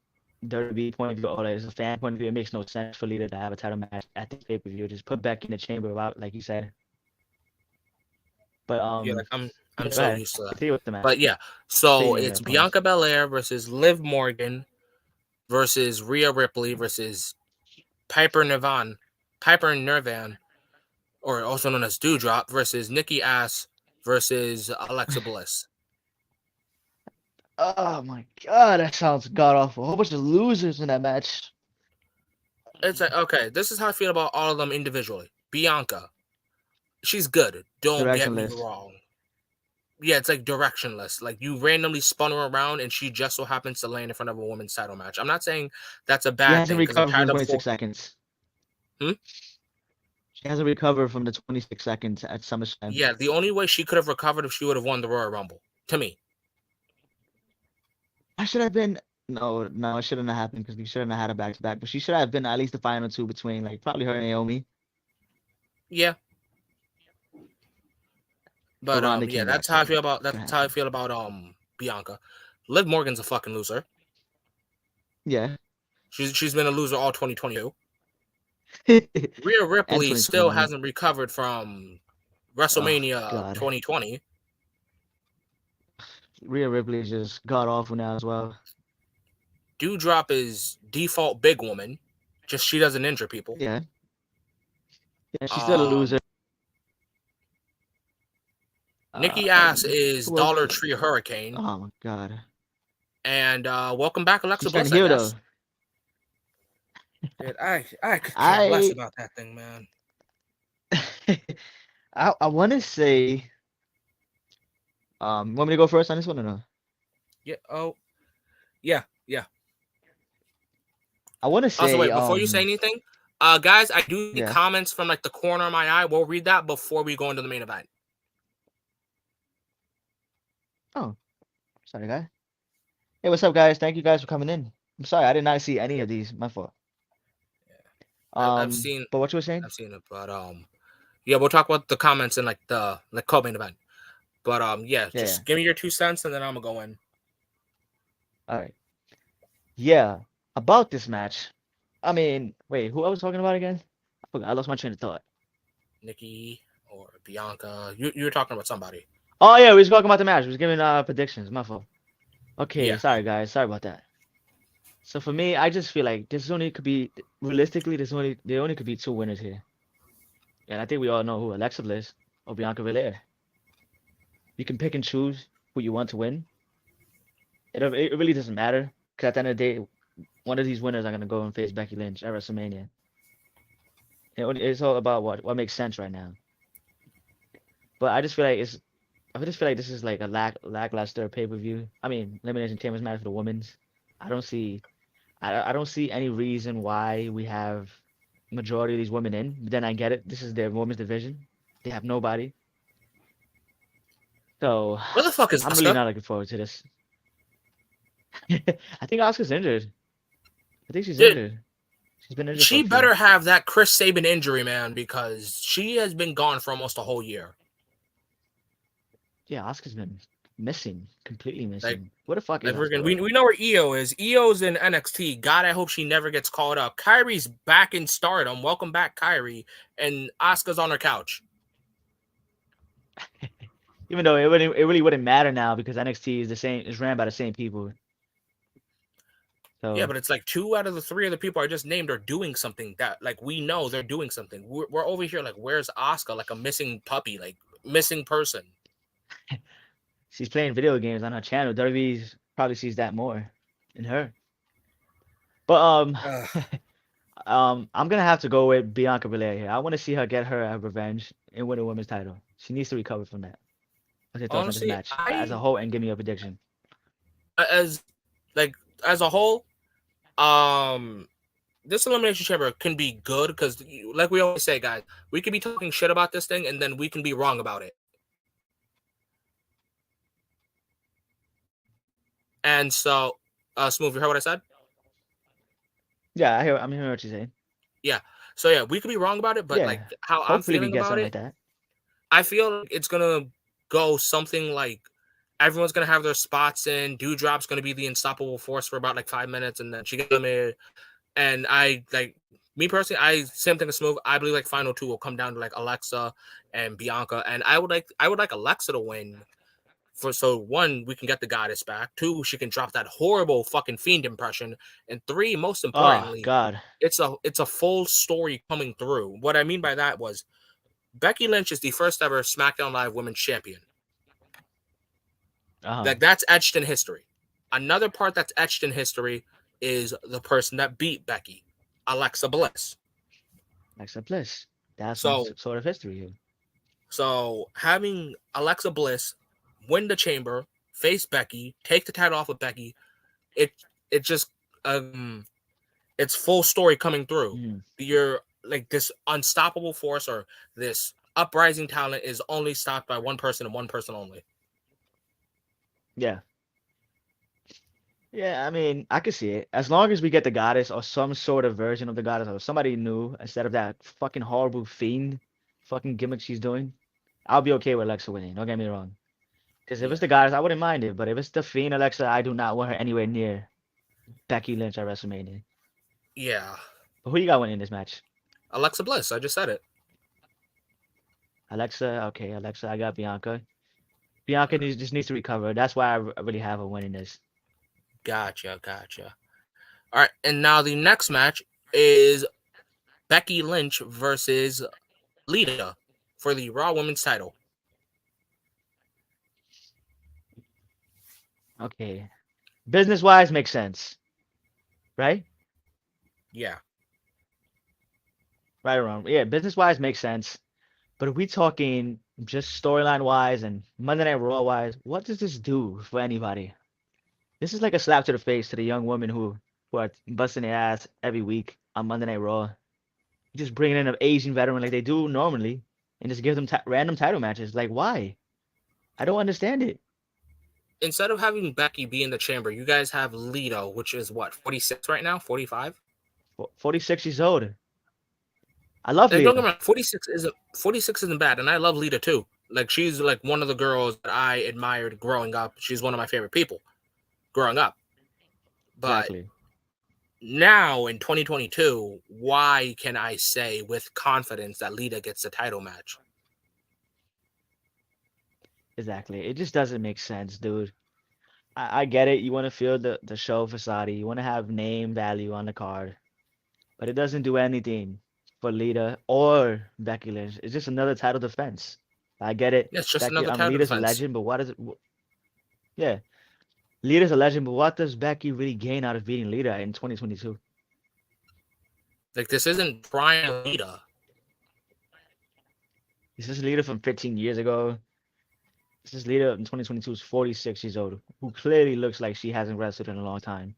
WWE point of view or like as a fan point of view, it makes no sense for Lita to have a title match at the pay-per-view. Just put Becky in the chamber, like you said. But Yeah, like I'm yeah, go so ahead. used to that. Continue with the match. But yeah, so Continue with it's the points. Bianca Belair versus Liv Morgan versus Rhea Ripley versus Piper Nivan, or also known as Doudrop, versus Nikki Ass versus Alexa Bliss. Oh my god, that sounds god awful. A whole bunch of losers in that match. It's like, okay, this is how I feel about all of them individually. Bianca, she's good. Don't get me Directionless. wrong. Yeah, it's like directionless. Like you randomly spun her around and she just so happens to land in front of a women's title match. I'm not saying that's a She bad hasn't thing because I'm recovered from tired the of 26 seconds. Hmm? She hasn't recovered from the 26 seconds at SummerSlam. Yeah, the only way she could have recovered if she would have won the Royal Rumble. To me. I should have been. No, it shouldn't have happened because we shouldn't have had a back to back. But she should have been at least the final two between like probably her and Naomi. Yeah. But But Ronda yeah, came that's back, how I so feel about it's gonna that's how I happen. feel about Bianca. Liv Morgan's a fucking loser. Yeah. She's been a loser all 2022. And Rhea Ripley still 2021. hasn't recovered from Oh WrestleMania God. 2020. Rhea Ripley is just god awful now as well. Doudrop is default big woman. Just she doesn't injure people. Yeah. Yeah, she's still a loser. Nikki Ass Who is was Dollar Tree Hurricane. Oh my God. And welcome back, Alexa She's trying Bliss, to I heal though. guess. Dude, I could care less I about that thing, man. I want to say. Want me to go first on this one or no? Yeah. Oh. Yeah. Yeah. I want to Also, say. wait, before you say anything, guys, I do see Yeah. comments from like the corner of my eye. We'll read that before we go into the main event. Oh. Sorry, guy. Hey, what's up, guys? Thank you guys for coming in. I'm sorry, I did not see any of these. My fault. I've seen But what you were saying? I've seen it, but yeah, we'll talk about the comments in like the co-main event. But yeah, Yeah, yeah. just give me your 2 cents and then I'm gonna go in. All right. Yeah, about this match. I mean, wait, who I was talking about again? I forgot. I lost my train of thought. Nikki or Bianca. You were talking about somebody. Oh yeah, we was talking about the match. We was giving predictions. My fault. Okay, Yeah. sorry guys. Sorry about that. So for me, I just feel like this only could be realistically, there only could be two winners here, and I think we all know who Alexa Bliss or Bianca Belair. You can pick and choose who you want to win. It really doesn't matter because at the end of the day, one of these winners are gonna go and face Becky Lynch at WrestleMania. It's all about what makes sense right now. But I just feel like I just feel like this is like a lackluster pay-per-view. I mean, Elimination Chamber's match for the women's. I don't see I don't see any reason why we have majority of these women in. But then I get it. This is their women's division. They have nobody. So Where the fuck is I'm really Asuka? not looking forward to this. I think Asuka's injured. I think she's Dude, injured. She's been injured for a she few. better have that Chris Sabin injury, man, because she has been gone for almost a whole year. Yeah, Asuka's been missing, completely Like, missing. Where the fuck is Asuka freaking, right we now? know where EO is. EO's in NXT. God, I hope she never gets called up. Kyrie's back in Stardom. Welcome back, Kyrie. And Asuka's on her couch. Even though it really wouldn't matter now because NXT is the same, is ran by the same people. Yeah, So but it's like 2 out of the 3 of the people I just named are doing something that, like, we know they're doing something. We're over here like, where's Asuka? Like a missing puppy, like missing person. she's playing video games on her channel. WWE probably sees that more in her. But Ugh. I'm gonna have to go with Bianca Belair here. I want to see her get her revenge and win a women's title. She needs to recover from that. What's your thoughts on this Honestly, match as a I whole, and give me a prediction? as like as a whole, um, this elimination chamber can be good because, like we always say, guys, we could be talking shit about this thing and then we can be wrong about it. And so, Smooth, you heard what I said? Yeah, I'm hearing what you're saying. Yeah. So yeah, we could be wrong about it, but like Yeah, how I'm hopefully we feeling get about something it, like that. I feel like it's gonna go something like everyone's gonna have their spots in. Dewdrop's gonna be the unstoppable force for about like 5 minutes, and then she gets eliminated. And I like me personally, I same thing as Smooth. I believe like final two will come down to like Alexa and Bianca, and I would like Alexa to win. For so one, we can get the goddess back. Two, she can drop that horrible fucking fiend impression. And three, most Oh importantly, God. it's a full story coming through. What I mean by that was Becky Lynch is the first ever SmackDown Live Women's Champion. Uh-huh. Like that's etched in history. Another part that's etched in history is the person that beat Becky, Alexa Bliss. Alexa Bliss. That's some So sort of history here. so having Alexa Bliss win the chamber, face Becky, take the title off of Becky, it it just it's full story coming through. Mhm. You're like this unstoppable force or this uprising talent is only stopped by one person and one person only. Yeah. Yeah, I mean, I could see it. As long as we get the goddess or some sort of version of the goddess or somebody new instead of that fucking horrible fiend fucking gimmick she's doing, I'll be okay with Alexa winning. Don't get me wrong. Because if Yeah. it's the goddess, I wouldn't mind it. But if it's the fiend Alexa, I do not want her anywhere near Becky Lynch at WrestleMania. Yeah. But who you got winning this match? Alexa Bliss, I just said it. Alexa, okay, Alexa, I got Bianca. Bianca just needs to recover. That's why I really have her winning this. Gotcha. All right, and now the next match is Becky Lynch versus Lydia for the Raw Women's title. Okay. Business-wise, makes sense. Right? Yeah. Right or wrong. Yeah, business-wise makes sense. But if we talking just storyline-wise and Monday Night Raw-wise, what does this do for anybody? This is like a slap to the face to the young women who are busting their ass every week on Monday Night Raw. Just bringing in an Asian veteran like they do normally and just give them random title matches. Like, why? I don't understand it. instead of having Becky be in the chamber, you guys have Lita, which is what, 46 right now, 45. 46 years old. I love Like, don't get Lita. me wrong, 46 isn't bad, and I love Lita too. Like, she's like one of the girls that I admired growing up. She's one of my favorite people growing up. But Exactly. now in 2022, why can I say with confidence that Lita gets the title match? Exactly. It just doesn't make sense, dude. I get it. You want to feel the show facade. You want to have name value on the card, but it doesn't do anything for Lita or Becky Lynch. It's just another title defense. I get it. Yeah, it's just Becky, another title Lita's a defense. legend, but what is it? Yeah, Lita's a legend, but what does Becky really gain out of beating Lita in 2022? Like, this isn't prime Lita. This is Lita from 15 years ago. This is Lita in 2022 is 46 years old, who clearly looks like she hasn't wrestled in a long time.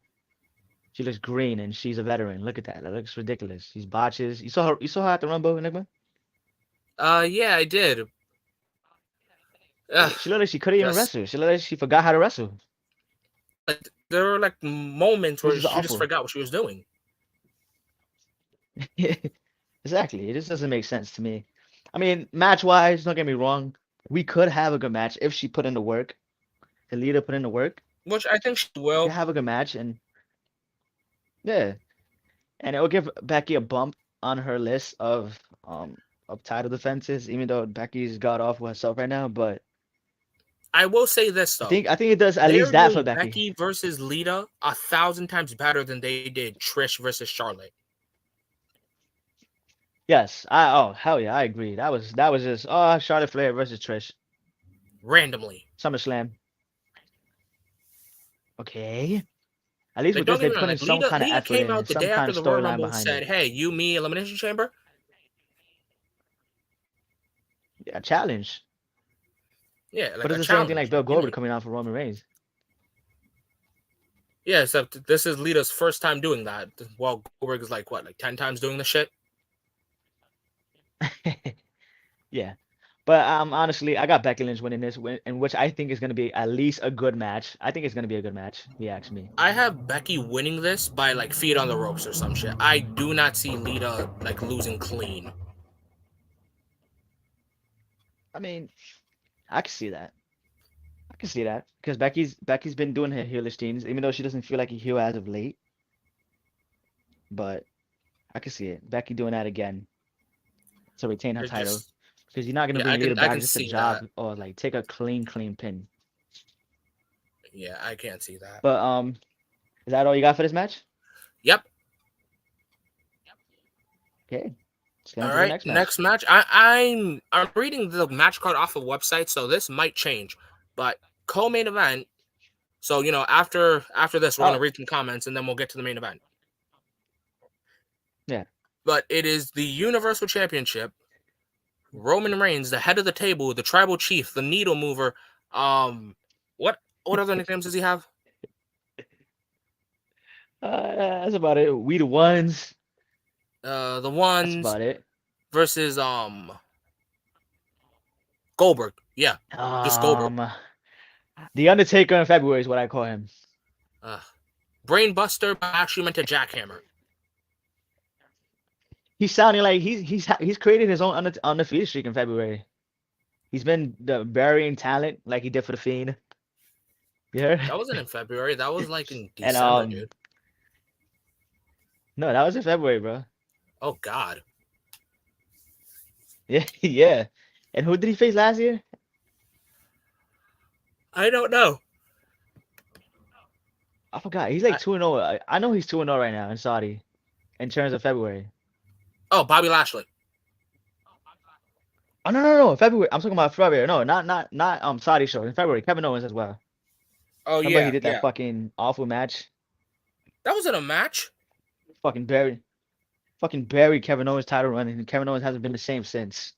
She looks green and she's a veteran. Look at that. That looks ridiculous. These botches. You saw her at the Rumble, Enigma? Yeah, I did. Ugh, She looked like she couldn't even just wrestle. She looked like she forgot how to wrestle. like there were like moments It was where just she just awful. forgot what she was doing. Exactly. It just doesn't make sense to me. I mean, match wise, don't get me wrong. We could have a good match if she put in the work. The leader put in the work. Which I think she We could will. have a good match, and yeah, and it will give Becky a bump on her list of title defenses, even though Becky's got off with herself right now. But I will say this I though. think I think it does at least They're that for doing Becky. Becky versus Lita 1,000 times better than they did Trish versus Charlotte. Yes, hell yeah, I agree. That was just Charlotte Flair versus Trish Randomly. SummerSlam. Okay, at least Like, with don't this get they me wrong, put in like some Lita kind of Lita effort came in and out the some day kind after of the Royal storyline Rumble and behind said, it. "Hey, you, me, Elimination Chamber." Yeah, challenge. Yeah, But like it's a the same thing like challenge. Bill Like, you know. Goldberg coming out for Roman Reigns. Yeah, except this is Lita's first time doing that. While Goldberg is like what, like 10 times doing the shit. Yeah. But honestly, I got Becky Lynch winning this, in which I think is going to be at least a good match. I think it's going to be a good match, if you ask me. I have Becky winning this by like feet on the ropes or some shit. I do not see Lita like losing clean. I mean, I can see that. I can see that because Becky's been doing her heelish things, even though she doesn't feel like a heel as of late. But I can see it. Becky doing that again to retain her It's title just because you're not going to yeah, bring Lita I back can just to see that. job or like take a clean pin. Yeah, I can't see that. But is that all you got for this match? Yep. Okay, let's get on All to the right. next match. Next match. I'm reading the match card off the website, so this might change. But co-main event. So after this, we're Oh, gonna read some comments and then we'll get to the main event. yeah. But it is the Universal Championship. Roman Reigns, the head of the table, the tribal chief, the needle mover. What other nicknames does he have? That's about it. We the ones. The That's ones about it. versus Goldberg. Yeah, just Goldberg. The Undertaker in February is what I call him. Brainbuster, but actually meant to jackhammer. He's sounding like he's created his own undefeated streak in February. He's been burying talent like he did for the Fiend. Yeah. That wasn't in February. That was like in And December, dude. no, that was in February, bro. Oh God. Yeah, yeah. And who did he face last year? I don't know. I forgot. He's like 2-0. I know he's 2-0 right now in Saudi in terms of February. Oh, Bobby Lashley. Oh no. February. I'm talking about February. No, not Saudi show. In February, Kevin Owens as well. Oh Remember he yeah, did that yeah. fucking awful match? That wasn't a match. Fucking buried Kevin Owens title run, and Kevin Owens hasn't been the same since.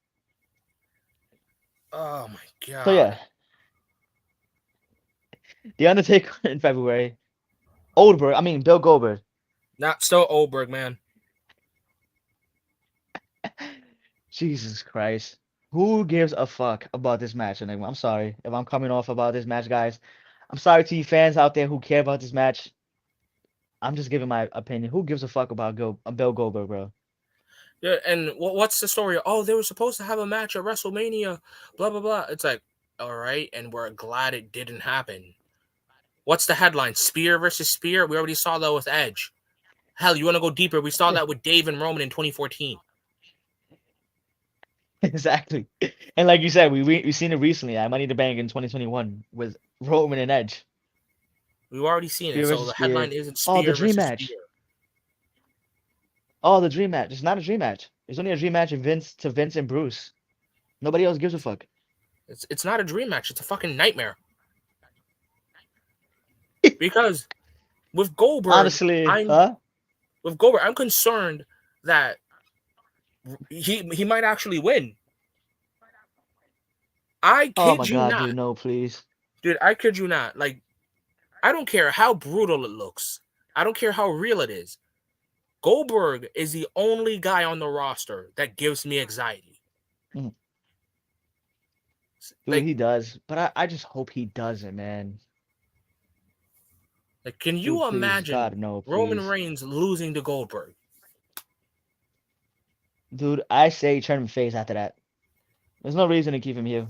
Oh my God. So yeah, The Undertaker in February. Bill Goldberg. Not still Oldberg, man. Jesus Christ. Who gives a fuck about this match? And I'm sorry if I'm coming off about this match, guys. I'm sorry to you fans out there who care about this match. I'm just giving my opinion. Who gives a fuck about Bill Goldberg, bro? Yeah, and what's the story? Oh, they were supposed to have a match at WrestleMania, blah blah blah. It's like, all right, and we're glad it didn't happen. What's the headline? Spear versus Spear. We already saw that with Edge. Hell, you want to go deeper? We saw that with Dave and Roman in 2014. Exactly. And like you said, we seen it recently at Money in the Bank in 2021 with Roman and Edge. We've already seen Spear it. So versus the Spear. headline isn't Oh, the Spear dream versus match. Spear. Oh, the dream match. It's not a dream match. It's only a dream match of Vince and Bruce. Nobody else gives a fuck. It's not a dream match. It's a fucking nightmare. Because with Goldberg, Honestly, I'm huh? concerned that he might actually win. I Oh my kid you God, not, dude, no, please. dude. I kid you not. Like, I don't care how brutal it looks. I don't care how real it is. Goldberg is the only guy on the roster that gives me anxiety. Mhm. Dude, Like, he does. But I just hope he doesn't, man. can Dude, you please. imagine God, no, Roman please. Reigns losing to Goldberg? Dude, I say turn him face after that. There's no reason to keep him here.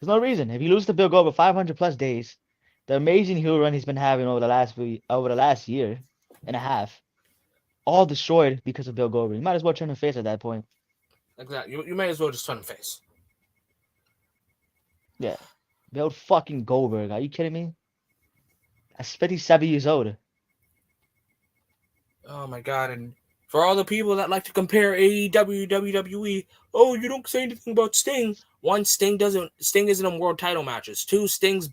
There's no reason. If he loses to Bill Goldberg 500 plus days, the amazing heel run he's been having over the last year and a half, all destroyed because of Bill Goldberg. You might as well turn him face at that point. Exactly. You may as well just turn him face. Yeah. Bill fucking Goldberg. Are you kidding me? That's 57 years old. Oh my god! And for all the people that like to compare AEW WWE, oh, you don't say anything about Sting. One, Sting isn't in world title matches. Two, Sting's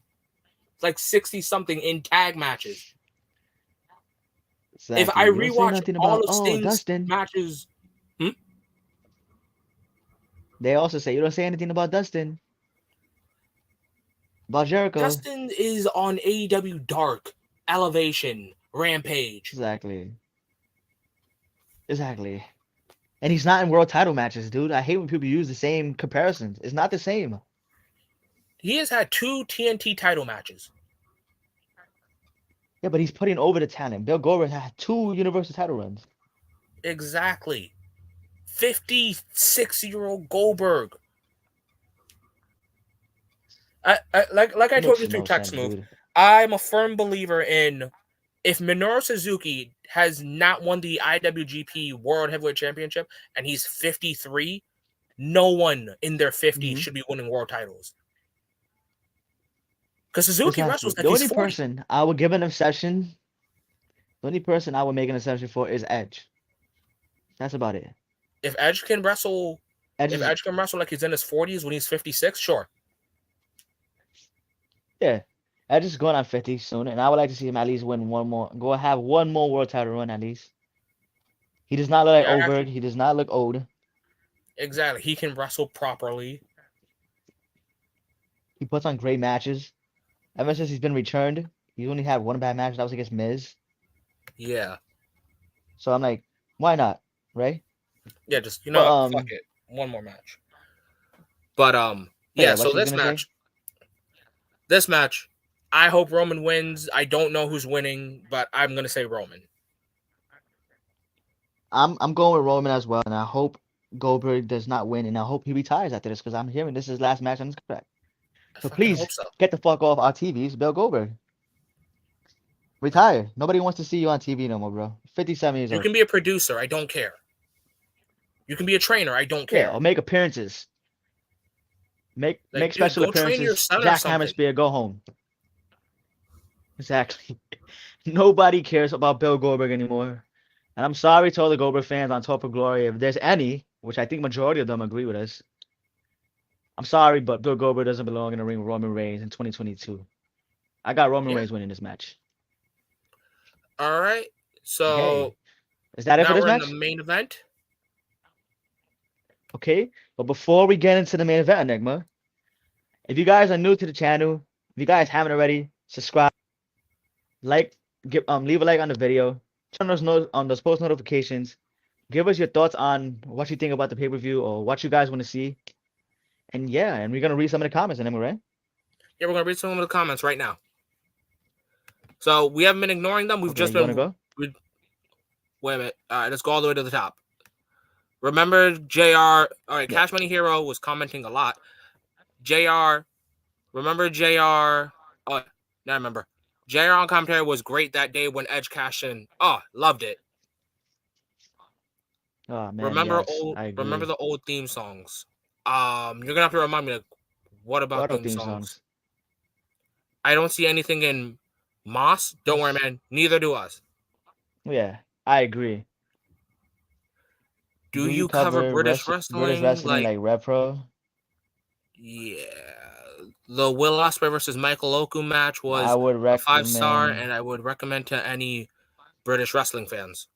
like 60 something in tag matches. If I Exactly. You don't say rewatch nothing all about, of oh, Sting's Dustin. matches, They also say you don't say anything about Dustin. About Jericho. Dustin is on AEW Dark, Elevation, Rampage. Exactly. Exactly. And he's not in world title matches, dude. I hate when people use the same comparisons. It's not the same. He has had 2 TNT title matches. Yeah, but he's putting over the talent. Bill Goldberg had 2 Universal title runs. Exactly. 56-year-old Goldberg. Like I told Makes you through no text sense, move, dude. I'm a firm believer in if Minoru Suzuki has not won the IWGP World Heavyweight Championship and he's 53, no one in their 50s Hmm. should be winning world titles. Because Suzuki Exactly. wrestles like The he's only 40. person I would give an exception, the only person I would make an exception for is Edge. That's about it. If Edge can wrestle, Edge if is, Edge can wrestle like he's in his 40s when he's 56, sure. yeah. Edge is going on 50 soon, and I would like to see him at least win one more, go have one more world title run at least. He does not look like Yeah, Goldberg. actually, He does not look old. exactly. He can wrestle properly. He puts on great matches. Ever since he's been returned, he only had one bad match. That was against Miz. Yeah. So I'm like, why not, right? Yeah, just, you know But what? Fuck it. One more match. But yeah, yeah, what so you was gonna say? this match, I hope Roman wins. I don't know who's winning, but I'm gonna say Roman. I'm going with Roman as well, and I hope Goldberg does not win, and I hope he retires after this because I'm hearing this is his last match on his contract. I So fucking please hope so. get the fuck off our TVs, Bill Goldberg. Retire. Nobody wants to see you on TV no more, bro. 57 years You old. can be a producer, I don't care. You can be a trainer, I don't Yeah, care. or make appearances. Make Like, dude, special go train your appearances. son or Jack something. Spear, go home. Exactly. Nobody cares about Bill Goldberg anymore. And I'm sorry to all the Goldberg fans on Top of Glory. If there's any, which I think majority of them agree with us, I'm sorry, but Bill Goldberg doesn't belong in the ring with Roman Reigns in 2022. I got Roman Yeah. Reigns winning this match. All right. Okay. So Is that it for now this we're in the match? main event. Okay. But before we get into the main event, Enigma, if you guys are new to the channel, if you guys haven't already, subscribe, like, leave a like on the video, turn on those post notifications. Give us your thoughts on what you think about the pay-per-view or what you guys want to see. And yeah, and we're gonna read some of the comments, Enigma, right? Yeah, we're gonna read some of the comments right now. So we haven't been ignoring them. We've Okay, just you wanna been. go? Wait a minute. All right, let's go all the way to the top. Remember, Jr. All right, Yeah. Cash Money Hero was commenting a lot. Jr. Remember Jr. Oh, now I remember. Jr. on commentary was great that day when Edge cashed in. Oh, loved it. Oh man, Remember yes, old. I Remember agree. the old theme songs. You're gonna have to remind me. Like, what about What are theme theme songs? songs? I don't see anything in Moss. Don't worry, man. Neither do us. Yeah, I agree. Do Do you you cover cover British British wrestling? wrestling Like, like Rev Pro? yeah, the Will Ospreay versus Michael Oku match I was would a 5-star, recommend and I would recommend to any British wrestling fans.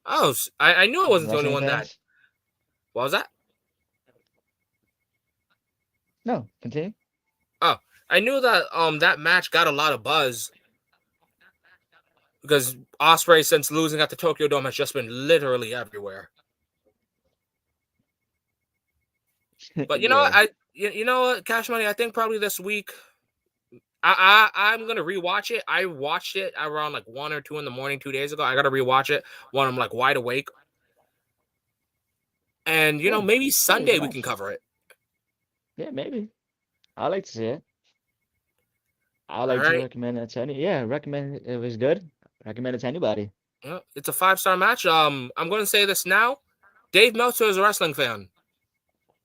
Oh, I knew I wasn't the only wrestling one that. fans. What was that? No, continue. Oh, I knew that that match got a lot of buzz because Ospreay, since losing at the Tokyo Dome, has just been literally everywhere. But you know what? Yeah. You know what, Cash Money. I think probably this week I'm gonna rewatch it. I watched it around like 1 or 2 in the morning 2 days ago. I gotta rewatch it when I'm like wide awake. And Yeah. maybe Yeah, it was a Sunday we can match. cover it. Yeah, maybe. I like to see it. I All like to right. recommend it to any. Yeah, recommend it. It was good. Recommend it to anybody. Yeah, it's a 5-star match. I'm gonna say this now. Dave Meltzer is a wrestling fan.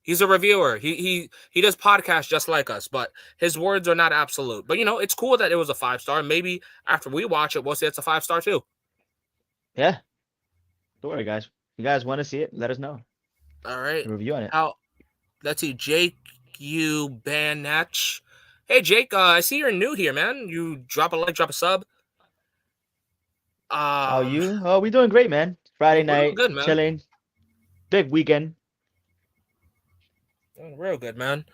He's a reviewer. He does podcasts just like us, but his words are not absolute. But it's cool that it was a 5-star. Maybe after we watch it, we'll say it's a 5-star too. Yeah. Don't worry, guys. If you guys want to see it, let us know. All right. Review on it. How? Let's see. Jake, you Banach. Hey Jake, I see you're new here, man. You drop a like, drop a sub. How Um, you? Oh, we doing great, man. Friday we're doing night, good, man. chilling. Big weekend. Doing real good, man.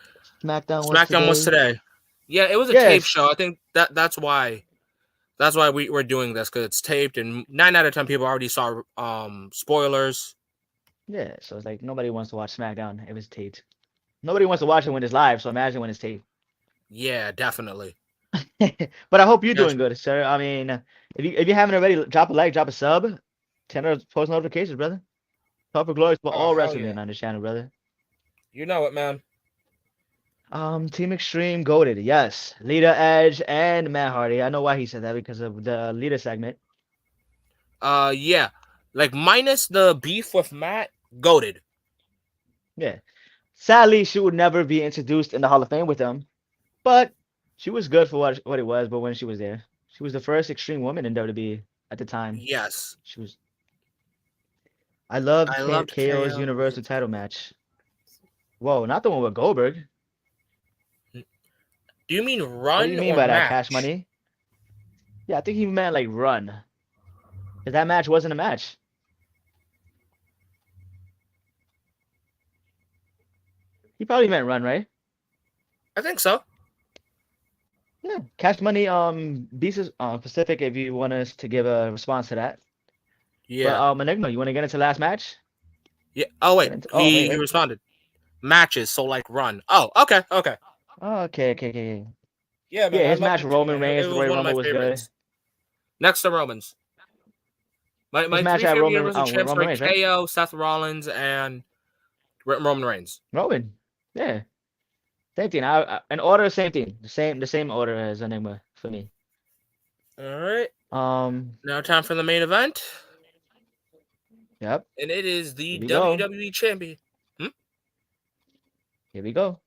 SmackDown was SmackDown was today. today. Yeah, it was a tape Yes. show. I think that's why. That's why we're doing this because it's taped, and 9 out of 10 people already saw spoilers. Yeah. So it's like nobody wants to watch SmackDown if it's taped. Nobody wants to watch it when it's live. So imagine when it's taped. Yeah, definitely. But I hope you're Yeah, doing good, sir. I mean, if you haven't already, drop a like, drop a sub, turn on post notifications, brother. Talk for glory for oh all hell wrestling yeah, on this channel, brother. you know it, man. Team Extreme goated, yes. Lita, Edge, and Matt Hardy. I know why he said that because of the Lita segment. Yeah, like minus the beef with Matt, goated. Yeah. Sadly, she would never be introduced in the Hall of Fame with them, but she was good for what it was. But when she was there, she was the first Extreme woman in WWE at the time. Yes, She was. I loved I loved KO's KO. Universal Title match. Whoa, not the one with Goldberg. Do you mean What do you run mean or by that, Cash match? Money? Yeah, I think he meant like run. Because that match wasn't a match. He probably meant run, right? I think so. Yeah. Cash Money, Beast Pacific, if you want us to give a response to that. But Yeah, Enigma, you want to get into last match? yeah. Oh Get wait, into he wait. responded matches. So like run. Oh, okay, okay. Oh, okay. Yeah, man, Yeah, I his loved match it too, Roman man. It Reigns, the was Royal one of my Rumble was good. favorites. Next to Romans. My His my match three at favorite Roman Universal with champs Roman are Reigns, right? KO, Seth Rollins, and Roman Reigns. Roman. Yeah. Same thing. In order, same thing. The same order as Enigma for me. All right. Um, Now time for the main event, yep. and it is Here the we go. WWE champion. Here we go.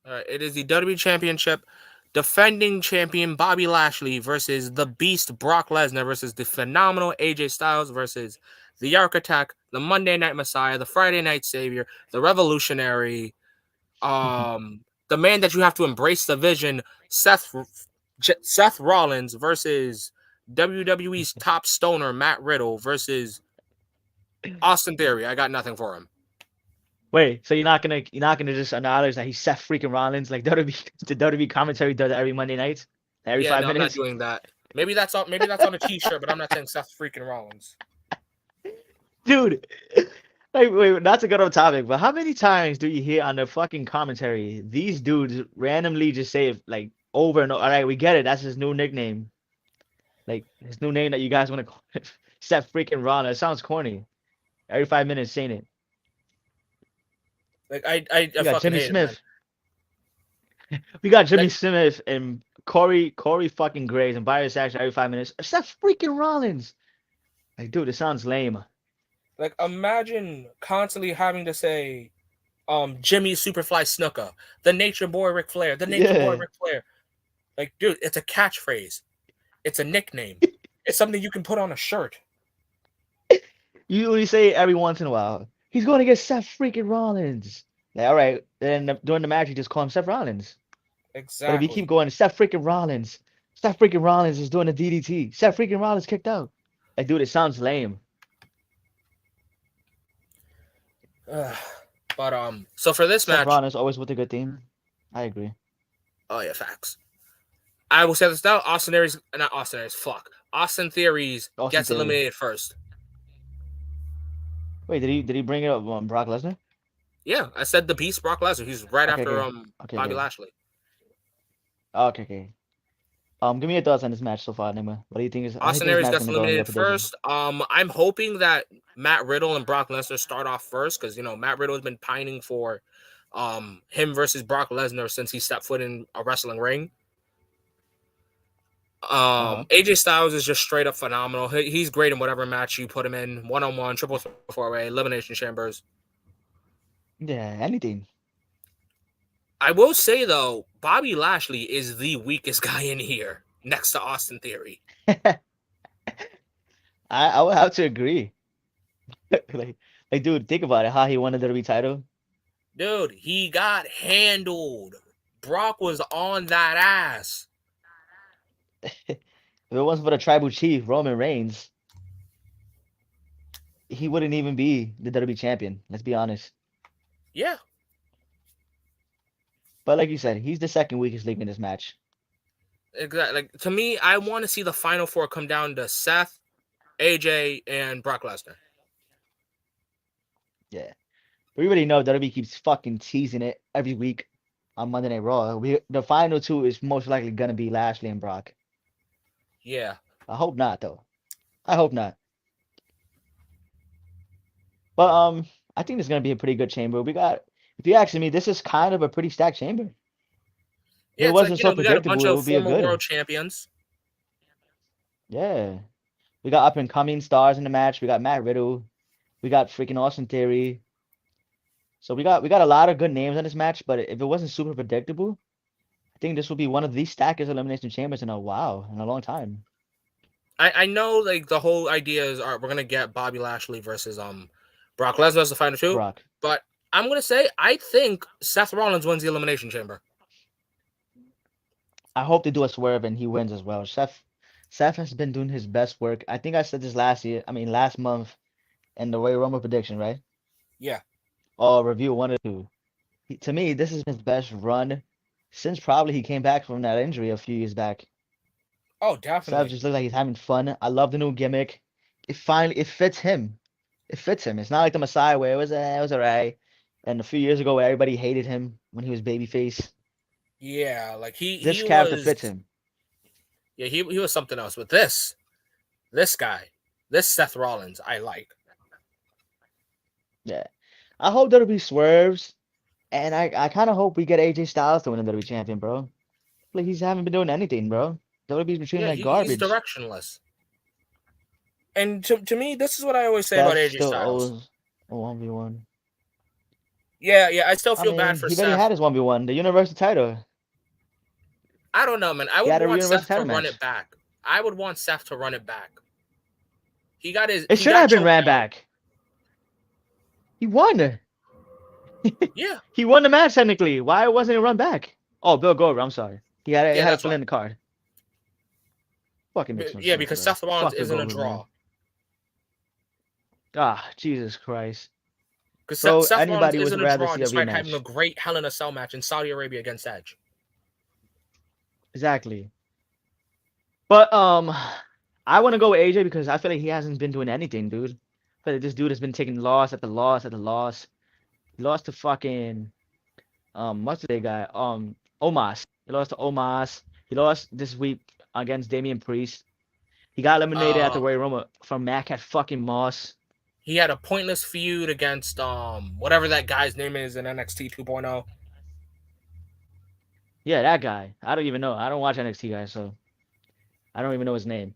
All right, it is the WWE Championship. Defending champion Bobby Lashley versus the Beast Brock Lesnar versus the phenomenal AJ Styles versus the Architect, the Monday Night Messiah, the Friday Night Savior, the Revolutionary, the man that you have to embrace the vision, Seth Rollins versus WWE's top stoner Matt Riddle versus Austin Theory. I got nothing for him. Wait, so you're not gonna just acknowledge that he's Seth freaking Rollins, like WWE, the WWE commentary does it every Monday night, every Yeah, five no, I'm not minutes? doing that. Maybe that's on. Maybe that's on a T-shirt, but I'm not saying Seth freaking Rollins. Dude, like wait, not to get off topic, but how many times do you hear on the fucking commentary these dudes randomly just say like over and over. All right, we get it. That's his new nickname. Like his new name that you guys want to call it. Seth freaking Rollins. It sounds corny. Every 5 minutes saying it. Like I We got fucking Jimmy hate it, man. Smith. We got Jimmy Like Smith and Corey fucking Graves and Byron Saxton every 5 minutes. Seth freaking Rollins. Like, dude, it sounds lame. like imagine constantly having to say Jimmy Superfly Snuka, the Nature Boy Ric Flair, the Nature Boy Yeah. Ric Flair. Like, dude, it's a catchphrase. It's a nickname. It's something you can put on a shirt. You only say it every once in a while. He's going to get Seth freaking Rollins. Like, all right. Then during the match, you just call him Seth Rollins. But if you keep Exactly. going, Seth freaking Rollins is doing a DDT. Seth freaking Rollins kicked out. Like, dude, it sounds lame. But so for this Seth match, Rollins always with a good theme. I agree. oh yeah, facts. I will say this now: Austin Theories Austin gets Theory. eliminated first. Wait, did he bring it up on Brock Lesnar? Yeah, I said the Beast Brock Lesnar. He's right Okay, after okay. Okay, Bobby okay. Lashley. Okay, okay. Give me your thoughts on this match so far, Nima. What do you think is how do you Austin think this Theories match is gets gonna go in your eliminated prediction? first. I'm hoping that Matt Riddle and Brock Lesnar start off first because Matt Riddle has been pining for him versus Brock Lesnar since he stepped foot in a wrestling ring. Uh-huh. AJ Styles is just straight up phenomenal. He's great in whatever match you put him in, 1-on-1, triple four-way, elimination chambers. Yeah, anything. I will say though, Bobby Lashley is the weakest guy in here next to Austin Theory. I would have to agree. Like, like, dude, think about it. How he won the WWE title. Dude, he got handled. Brock was on that ass. If it wasn't for the tribal chief, Roman Reigns, he wouldn't even be the WWE champion. Let's be honest. Yeah, But like you said, he's the second weakest link in this match. exactly. Like to me, I want to see the final four come down to Seth, AJ, and Brock Lesnar. Yeah. We already know WWE keeps fucking teasing it every week on Monday Night Raw. The final two is most likely gonna be Lashley and Brock. Yeah. I hope not though. I hope not. But I think it's gonna be a pretty good chamber. We got if you ask me, this is kind of a pretty stacked chamber. If Yeah, it it's like, wasn't so we got a bunch predictable, it of would be a former world good. champions. Yeah. We got up and coming stars in the match. We got Matt Riddle. We got freaking Austin Theory. So we got a lot of good names in this match, but if it wasn't super predictable, I think this will be one of the stackest elimination chambers in a long time. I know like the whole idea is all right, we're gonna get Bobby Lashley versus Brock Lesnar as the final two, Brock. but I'm gonna say I think Seth Rollins wins the elimination chamber. I hope they do a swerve and he wins as well. Seth has been doing his best work. I think I said this last month in the Royal Rumble prediction, right? Yeah. Or review one or two. To me, this is his best run since probably he came back from that injury a few years back. Oh, Seth definitely. just looks like he's having fun. I love the new gimmick. It fits him. It fits him. It's not like the Messiah where it was alright. And a few years ago where everybody hated him when he was babyface. Yeah, like he This character was fits him. yeah, he was something else. But this guy, this Seth Rollins, I like. Yeah. I hope WWE swerves. And I kind of hope we get AJ Styles to win the WWE champion, bro. Like he's haven't been doing anything, bro. WWE's been treating Yeah, him like he's garbage. directionless. And to me, this is what I always say about Seth AJ still Styles. owes a 1v1. Yeah, I still I feel bad mean, for he already Seth. had his 1v1, the Universal title. I don't know, man. I He would had a want Universal Seth to title run match. it back. I would want Seth to run it back. It He should got have been choked ran out. back. He won. Yeah. He won the match technically. Why wasn't it run back? Oh, Bill Goldberg. I'm sorry. It Yeah, had to that's fill why. in the card. Fucking makes no Yeah, sense, because bro. Seth Rollins Fuck Bill isn't a Goldberg, draw. man. Ah, Jesus Christ. Because Bro, Seth Rollins anybody would isn't a rather draw see a despite having a rematch. great Hell in a Cell match in Saudi Arabia against Edge. Exactly. But I want to go with AJ because I feel like he hasn't been doing anything, dude. I feel like this dude has been taking loss after loss after loss. He lost to fucking what's the guy? Omos. He lost to Omos. He lost this week against Damian Priest. He got eliminated at the Uh, Royal Rumble from Madcap fucking Moss. he had a pointless feud against whatever that guy's name is in NXT 2.0. Yeah, that guy. I don't even know. I don't watch NXT guys, so I don't even know his name.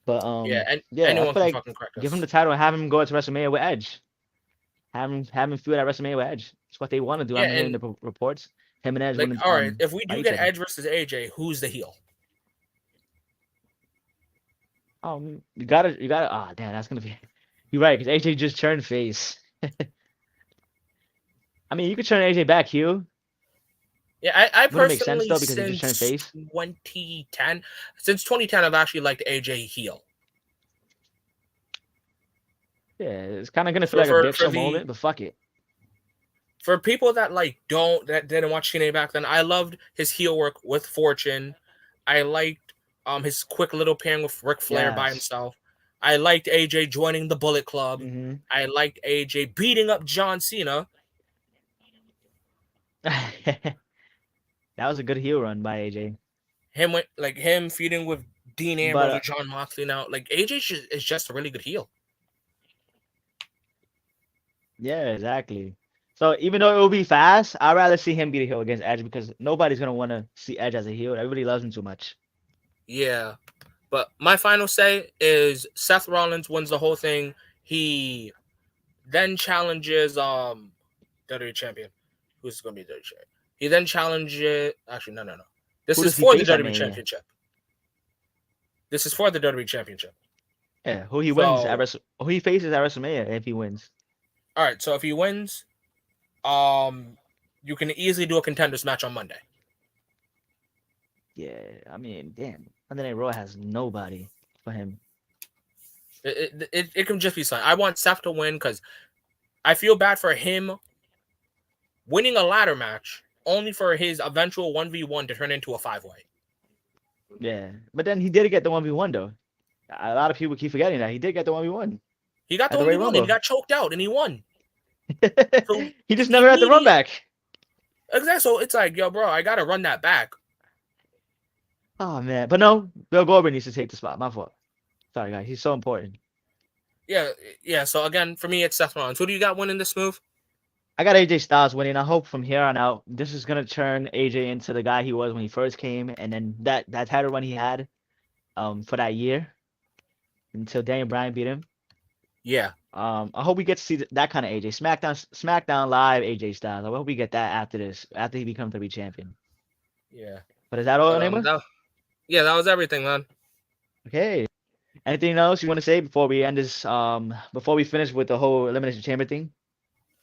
But Yeah, and yeah, I anyone feel can like fucking correct give him us. the title and have him go to WrestleMania with Edge. Have him feud at WrestleMania with Edge. It's what they want to do. Yeah, I'm hearing and the reports. Him and Edge like, want all to right, if we fight do each get other. Edge versus AJ, who's the heel? You gotta. Ah, damn, that's gonna be. You're right, because AJ just turned face. I mean, you could turn AJ back heel. Yeah, I Wouldn't make sense personally though because he just turned face. since 2010, I've actually liked AJ heel. Yeah, it's kind of gonna feel For like a for Big for Show the moment, but fuck it. for people that that didn't watch TNA back then, I loved his heel work with Fortune. I liked his quick little pairing with Ric Flair by Yes. himself. I liked AJ joining the Bullet Club. Mm-hmm. I liked AJ beating up John Cena. That was a good heel run by AJ. Him feuding with Dean But Ambrose or John Moxley now. Like AJ is just a really good heel. yeah, exactly. So even though it will be fast, I'd rather see him be the heel against Edge because nobody's gonna want to see Edge as a heel. Everybody loves him too much. Yeah. But my final say is Seth Rollins wins the whole thing. He then challenges WWE champion. Who's gonna be WWE champion? He then challenges actually no. This Who is does he for the face at WWE Mania? championship. This is for the WWE championship. Yeah, who he wins at So Who he faces at WrestleMania if he wins. all right, so if he wins, you can easily do a contenders match on Monday. Yeah, I mean, damn, Monday Night Raw has nobody for him. It can just be something. I want Seth to win because I feel bad for him winning a ladder match only for his eventual 1v1 to turn into a 5-way. Yeah, but then he did get the 1v1 though. A lot of people keep forgetting that he did get the 1v1 He got at the the Royal 1v1 and he Rumble. got choked out and he won. So He just never had the run immediate back. exactly. So it's like, yo, bro, I gotta run that back. Oh man, but no, Bill Goldberg needs to take the spot. My fault. Sorry guys, he's so important. Yeah. So again, for me, it's Seth Rollins. Who do you got winning this move? I got AJ Styles winning. I hope from here on out, this is gonna turn AJ into the guy he was when he first came, and then that title run he had, for that year until Daniel Bryan beat him. Yeah. I hope we get to see that kind of AJ SmackDown Live AJ Styles. I hope we get that after this, after he becomes WWE champion. Yeah. But is that all, But Neymar? that was everything, man. Okay. Anything else you want to say before we end this? Before we finish with the whole Elimination Chamber thing?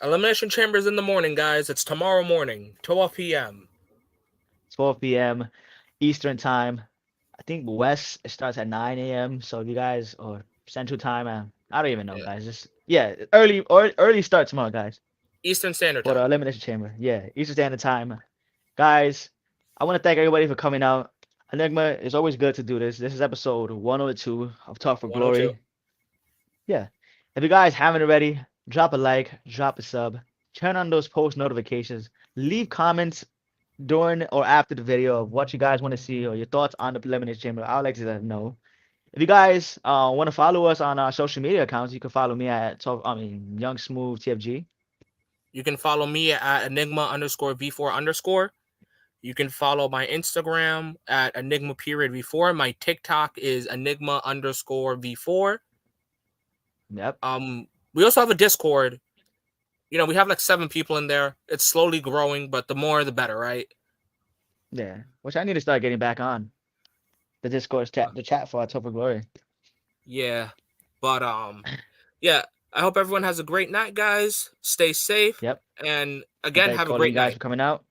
Elimination Chambers in the morning, guys. It's tomorrow morning, 12 p.m. 12 p.m. Eastern time. I think West starts at 9 a.m. So if you guys, or Central time, I don't even know, Yeah. guys. Just early start tomorrow, guys. Eastern Standard For the Time. Elimination Chamber. Yeah, Eastern Standard Time. Guys, I want to thank everybody for coming out. Enigma, it's always good to do this. This is episode 102 of Talk for 102. Glory. Yeah. If you guys haven't already, drop a like, drop a sub, turn on those post notifications, leave comments during or after the video of what you guys want to see or your thoughts on the Elimination Chamber. I would like to know. If you guys want to follow us on our social media accounts, you can follow me at Young Smooth TFG. You can follow me at Enigma_V4_. You can follow my Instagram at Enigma_V4. My TikTok is Enigma_V4. Yep. We also have a Discord. You know, we have like 7 people in there. It's slowly growing, but the more the better, right? Yeah. Which I need to start getting back on. The Discord chat, the chat for Talk for Glory. Yeah. But yeah, I hope everyone has a great night, guys. Stay safe. Yep. And again, Thank have a all of great you guys night. for coming out.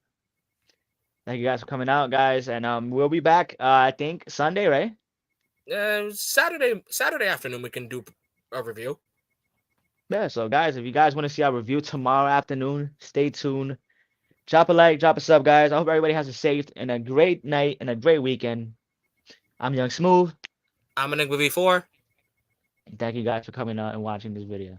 Thank you guys for coming out, guys. And we'll be back I think Sunday, right? Saturday afternoon we can do a review. Yeah, so guys, if you guys want to see our review tomorrow afternoon, stay tuned. Drop a like, drop a sub, guys. I hope everybody has a safe and a great night and a great weekend. I'm Young Smooth. I'm Enigma V4. Thank you guys for coming out and watching this video.